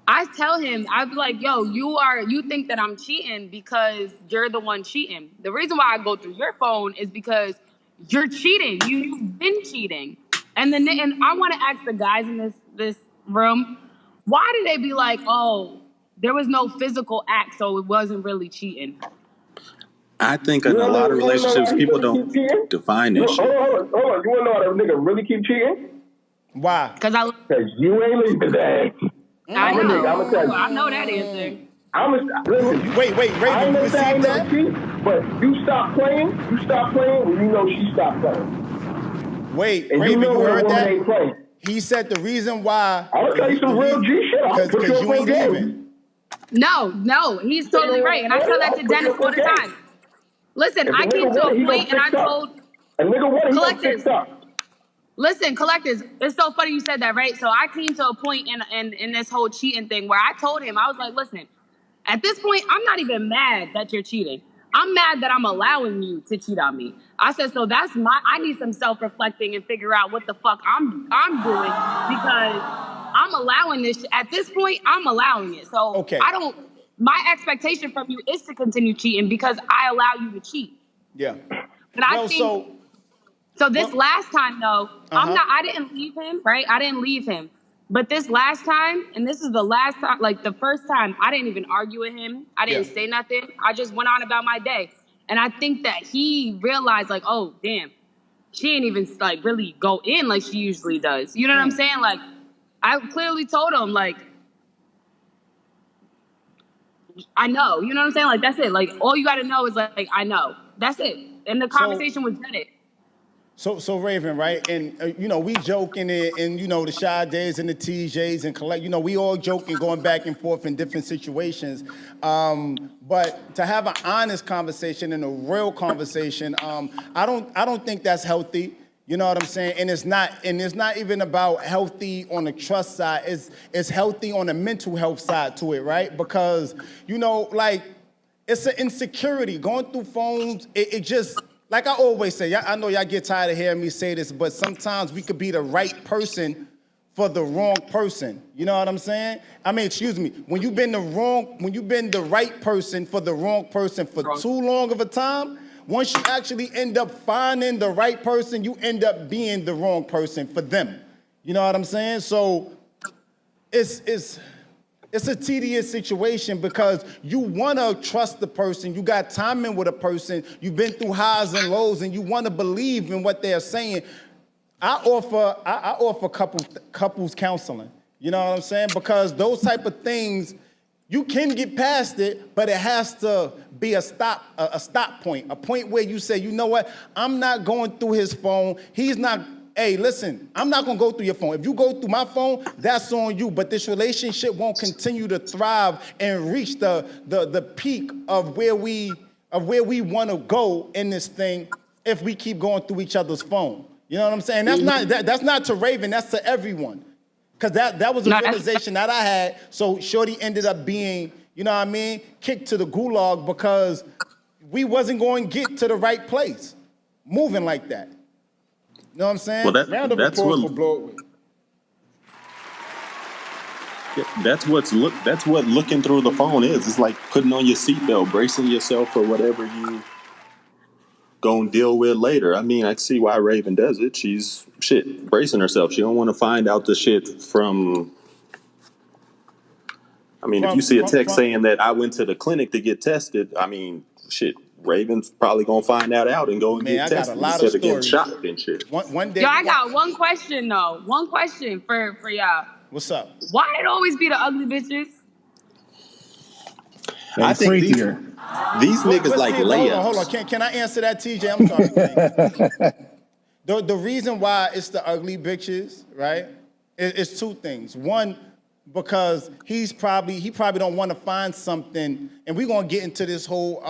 I tell him, I'd be like, yo, you think that I'm cheating because you're the one cheating. The reason why I go through your phone is because you're cheating. You've been cheating. And I want to ask the guys in this room, why did they be like, oh, there was no physical act, so it wasn't really cheating? I think in a lot of relationships, people don't define that shit. Hold on. You want to know why that nigga really keep cheating? Why? Because you ain't leaving that. I know that answer. Wait, Raven, you received that? Cheat, but you stop playing when you know she stopped playing. Wait, Raven, you heard that? He said the reason why. I'll tell you some real G shit. Because you ain't leaving. No, he's totally right. And I tell that to Dennis all the time. Listen, I came to a point and I told collectors. Listen, collectors, it's so funny you said that, right? So I came to a point in this whole cheating thing where I told him, I was like, listen, at this point, I'm not even mad that you're cheating. I'm mad that I'm allowing you to cheat on me. I said, so I need some self-reflecting and figure out what the fuck I'm doing because I'm allowing this. At this point, I'm allowing it. So my expectation from you is to continue cheating because I allow you to cheat. Yeah. But I think, so this last time though, I didn't leave him, right? I didn't leave him. But this last time, and this is the last time, like the first time, I didn't even argue with him. I didn't say nothing. I just went on about my day. And I think that he realized like, oh, damn, she ain't even like really go in like she usually does. You know what I'm saying? Like, I clearly told him like, I know. You know what I'm saying? Like, that's it. Like, all you got to know is like, I know. That's it. And the conversation was dead. So Raven, right? And, we joking and, the Sades and the TJs and collect, we all joking, going back and forth in different situations. But to have an honest conversation and a real conversation, I don't think that's healthy. You know what I'm saying? And it's not even about healthy on the trust side. It's healthy on the mental health side to it, right? Because, like, it's an insecurity. Going through phones, it just... Like I always say, I know y'all get tired of hearing me say this, but sometimes we could be the right person for the wrong person. You know what I'm saying? I mean, excuse me. When you've been the right person for the wrong person for too long of a time, once you actually end up finding the right person, you end up being the wrong person for them. You know what I'm saying? So it's a tedious situation because you want to trust the person. You got time in with a person. You've been through highs and lows, and you want to believe in what they're saying. I offer couples counseling. You know what I'm saying? Because those type of things, you can get past it, but it has to be a stop point, a point where you say, you know what? I'm not going through his phone. He's not. Hey, listen, I'm not gonna go through your phone. If you go through my phone, that's on you. But this relationship won't continue to thrive and reach the peak of where we want to go in this thing if we keep going through each other's phone. You know what I'm saying? That's not to Raven. That's to everyone. Because that was a realization that I had. So Shorty ended up being, you know what I mean, kicked to the gulag because we wasn't going to get to the right place, moving like that. You know what I'm saying? Well, Round of applause for Broadway. That's what looking through the phone is. It's like putting on your seatbelt, bracing yourself for whatever you gonna deal with later. I mean, I see why Raven does it. She's bracing herself. She don't want to find out the shit from. I mean, if you see a text saying that I went to the clinic to get tested, I mean, Raven's probably gonna find that out and go and get tested instead of getting shot and shit. One day. Yo, I got one question though. One question for y'all. What's up? Why it always be the ugly bitches? I think these niggas like layups. Hold on. Can I answer that, TJ? I'm sorry. The reason why it's the ugly bitches, right? It's two things. One, because he probably don't want to find something, and we're gonna get into this whole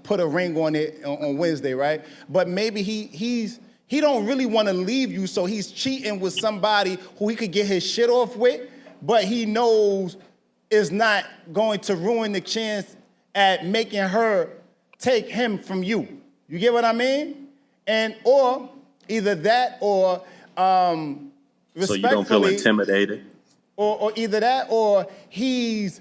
put a ring on it on Wednesday, right? But maybe he don't really want to leave you, so he's cheating with somebody who he could get his shit off with, but he knows is not going to ruin the chance at making her take him from you. You get what I mean? And or either that or respectfully. So you don't feel intimidated? Or either that or he's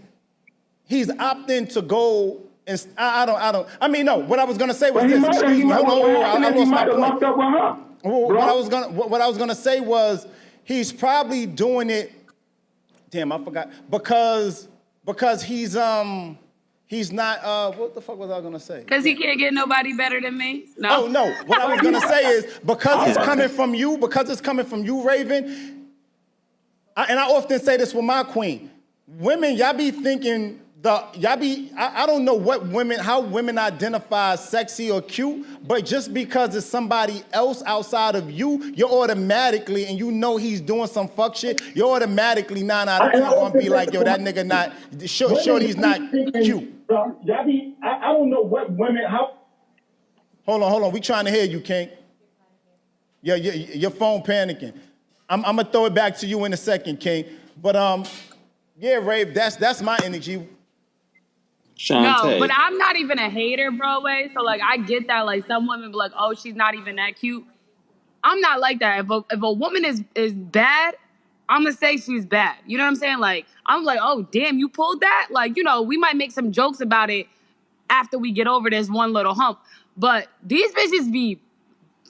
opting to go and I mean, no, what I was gonna say was this. Excuse me, hold on, I lost my point. What I was gonna say was he's probably doing it. Damn, I forgot. Because he's not what the fuck was I gonna say? Because he can't get nobody better than me? No. Oh no. What I was gonna say is because it's coming from you, Raven. And I often say this with my queen. Women, y'all be thinking I don't know how women identify as sexy or cute, but just because it's somebody else outside of you, you're automatically, and you know he's doing some fuck shit, you're automatically 9 out of 10 gonna be like, yo, that nigga not, shorty's not cute. I don't know what women, how. Hold on, we trying to hear you, King. Yeah, your phone panicking. I'm gonna throw it back to you in a second, King. But yeah, Rave, that's my energy. No, but Shantae. I'm not even a hater, Broadway. So like, I get that. Like, some women be like, "Oh, she's not even that cute." I'm not like that. If a woman is bad, I'm gonna say she's bad. You know what I'm saying? Like, I'm like, "Oh, damn, you pulled that." Like, we might make some jokes about it after we get over this one little hump. But these bitches be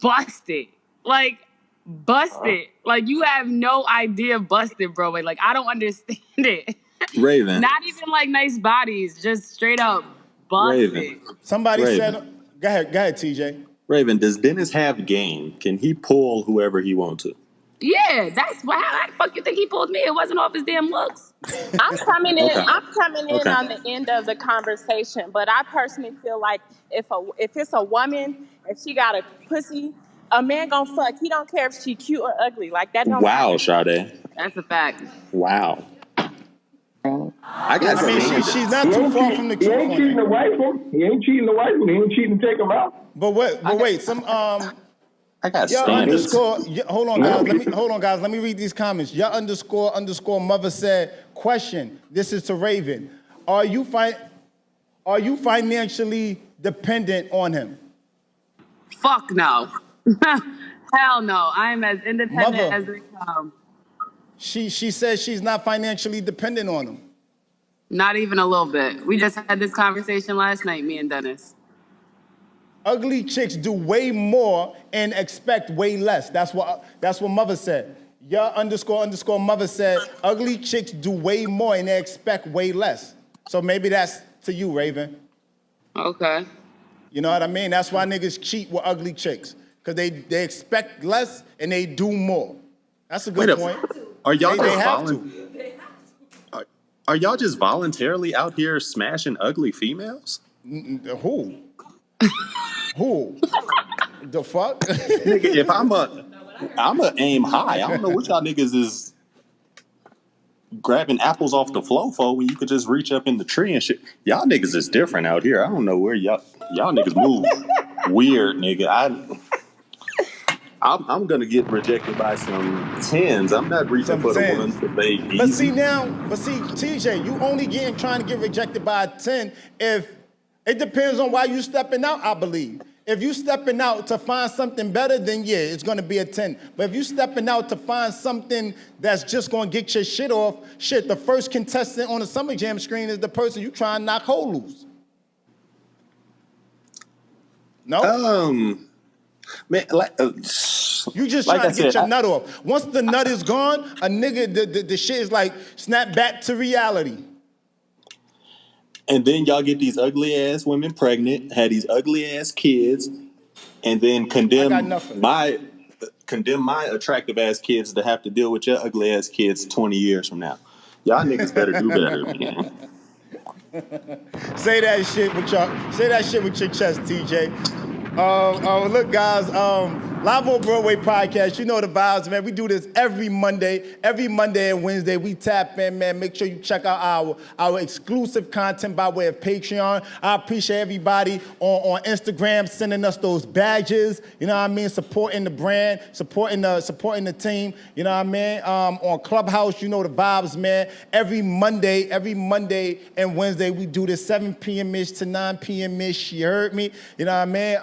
busted. Like, busted. Like, you have no idea busted, bro. Like, I don't understand it. Raven. Not even like nice bodies, just straight up busted. Raven. Somebody Raven. said, go ahead, TJ. Raven, does Dennis have game? Can he pull whoever he wants to? Yeah, that's why. How the fuck you think he pulled me? It wasn't off his damn looks. I'm coming in. Okay. I'm coming in Okay. on the end of the conversation, but I personally feel like if it's a woman and she got a pussy, a man gonna fuck. He don't care if she cute or ugly. Like that don't Wow, matter. Sade. That's a fact. Wow. I got I mean, standards. she's not too far from the He truth ain't on cheating that. to wife him. He ain't cheating to wife him. He ain't cheating to take him out. But wait, some I got y'all standards. hold on guys. Let me read these comments. Y'all underscore mother said, question. This is to Raven. Are you financially dependent on him? Fuck no. Hell no. I am as independent Mother. as they come. She says she's not financially dependent on him. Not even a little bit. We just had this conversation last night, me and Dennis. Ugly chicks do way more and expect way less. That's what mother said. Y'all underscore mother said, ugly chicks do way more and they expect way less. So maybe that's to you, Raven. Okay. You know what I mean? That's why niggas cheat with ugly chicks. Because they expect less and they do more. That's a good point. Are y'all They just have to. Are y'all just voluntarily out here smashing ugly females? Who? Who? The fuck? Nigga, if I'm a aim high. I don't know what y'all niggas is grabbing apples off the floor for when you could just reach up in the tree and shit. Y'all niggas is different out here. I don't know where y'all niggas move weird, nigga. I'm gonna get rejected by some 10s. I'm not reaching for the ones that they easy. But see, TJ, you only trying to get rejected by a 10 if it depends on why you stepping out, I believe. If you stepping out to find something better, then yeah, it's gonna be a 10. But if you stepping out to find something that's just gonna get your shit off, the first contestant on the Summer Jam screen is the person you trying to knock hole loose. No? Man, you just like trying to get your nut off. Once the nut is gone, a nigga, the shit is like snap back to reality. And then y'all get these ugly ass women pregnant, had these ugly ass kids, and then condemn my attractive ass kids to have to deal with your ugly ass kids 20 years from now. Y'all niggas better do better, man. Say that shit with your chest, TJ. Look, guys, Live on Broadway podcast. You know the vibes, man. We do this every Monday and Wednesday. We tap in, man. Make sure you check out our exclusive content by way of Patreon. I appreciate everybody on Instagram sending us those badges. You know what I mean? Supporting the brand, supporting the team. You know what I mean? On Clubhouse, you know the vibes, man. Every Monday and Wednesday, we do this 7 p.m.-ish to 9 p.m.-ish. You heard me? You know what I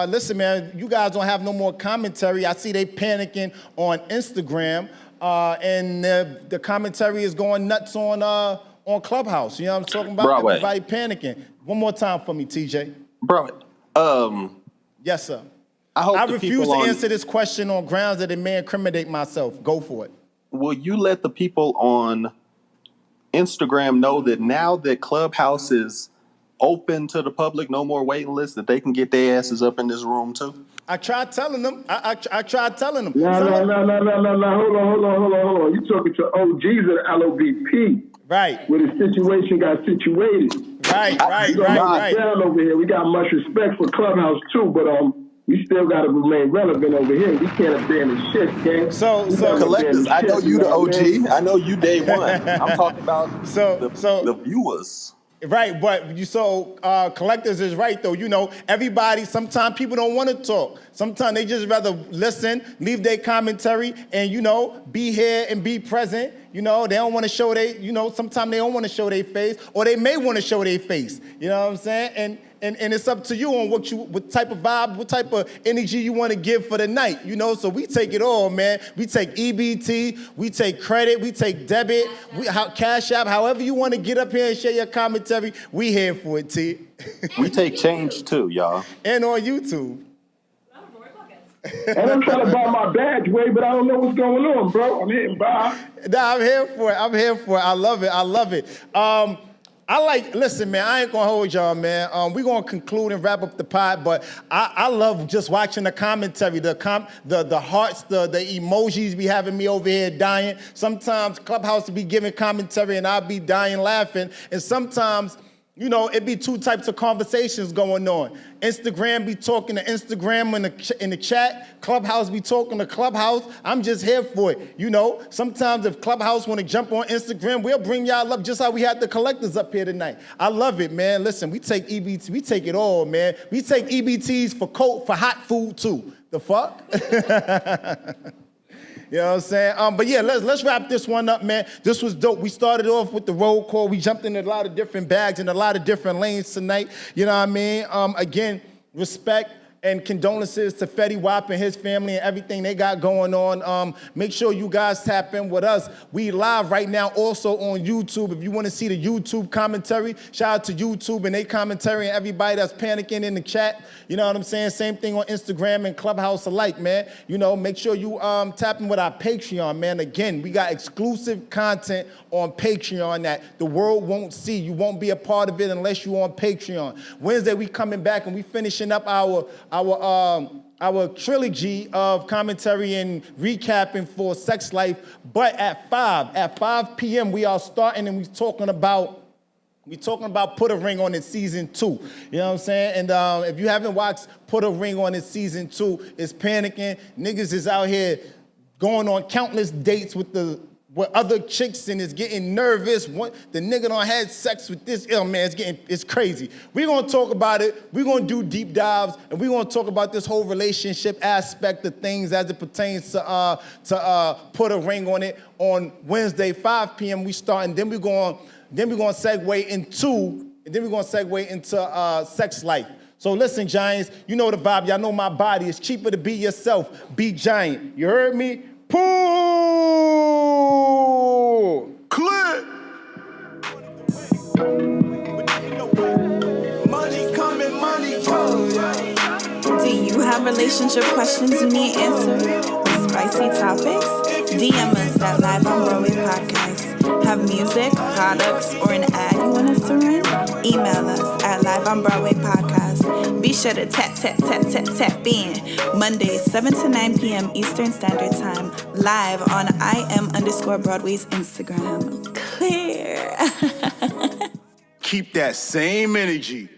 mean? Listen, man, you guys don't have no more commentary. I see they panicking on Instagram, and the commentary is going nuts on Clubhouse. You know what I'm talking about? Broadway. Everybody panicking. One more time for me, TJ. Bro, yes, sir. I refuse to answer this question on grounds that it may incriminate myself. Go for it. Will you let the people on Instagram know that now that Clubhouse is open to the public, no more waiting lists, that they can get their asses up in this room too? I tried telling them. I tried telling them. No. Hold on. You talking to OGs of LOVP. Right. Where the situation got situated. Right. Down over here. We got much respect for Clubhouse too, but we still got to remain relevant over here. We can't abandon shit, gang. So collectors, I know you the OG. I know you day one. I'm talking about the viewers. Right, but collectors is right though. You know, everybody, sometimes people don't want to talk. Sometimes they just rather listen, leave their commentary, and, you know, be here and be present. You know, they don't want to show sometimes they don't want to show their face, or they may want to show their face. You know what I'm saying? And it's up to you on what type of vibe, what type of energy you want to give for the night, you know? So we take it all, man. We take EBT, we take credit, we take debit, Cash App, however you want to get up here and share your commentary, we here for it, T. We take change too, y'all. And on YouTube. And I'm trying to buy my badge, Way, but I don't know what's going on, bro. I'm hitting buy. Nah, I'm here for it. I love it. Listen, man, I ain't gonna hold y'all, man. We're gonna conclude and wrap up the pod, but I love just watching the commentary, the hearts, the emojis be having me over here dying. Sometimes Clubhouse will be giving commentary and I'll be dying laughing. And sometimes, you know, it be two types of conversations going on. Instagram be talking to Instagram in the chat. Clubhouse be talking to Clubhouse. I'm just here for it. You know, sometimes if Clubhouse want to jump on Instagram, we'll bring y'all up just how we had the collectors up here tonight. I love it, man. Listen, we take EBT, we take it all, man. We take EBTs for hot food too. The fuck? You know what I'm saying? But yeah, let's wrap this one up, man. This was dope. We started off with the roll call. We jumped into a lot of different bags and a lot of different lanes tonight. You know what I mean? Again, respect and condolences to Fetti Wap and his family and everything they got going on. Make sure you guys tap in with us. We live right now also on YouTube. If you want to see the YouTube commentary, shout out to YouTube and they commentary and everybody that's panicking in the chat. You know what I'm saying? Same thing on Instagram and Clubhouse alike, man. You know, make sure you tap in with our Patreon, man. Again, we got exclusive content on Patreon that the world won't see. You won't be a part of it unless you're on Patreon. Wednesday, we coming back and we finishing up our trilogy of commentary and recapping for Sex Life. But at 5 p.m. we are starting and we talking about Put a Ring on It Season 2. You know what I'm saying? And if you haven't watched Put a Ring on It Season 2, it's panicking. Niggas is out here going on countless dates with other chicks and is getting nervous. The nigga done had sex with this man. It's crazy. We're gonna talk about it. We're gonna do deep dives, and we're gonna talk about this whole relationship aspect of things as it pertains to Put a Ring on It on Wednesday, 5 p.m. we start, and then we're gonna segue into Sex Life. So listen, Giants, you know the vibe. Y'all know my body. It's cheaper to be yourself. Be Giant. You heard me? Pool! Clip! Money coming, money go. Do you have relationship questions you need answered? Spicy topics? DM us at Live on Broadway Podcast. Have music, products, or an ad you want us to run? Email us at Live on Broadway Podcast. Be sure to tap in. Mondays, 7 to 9 p.m. Eastern Standard Time. Live on IM_Broadway's Instagram. Clear. Keep that same energy.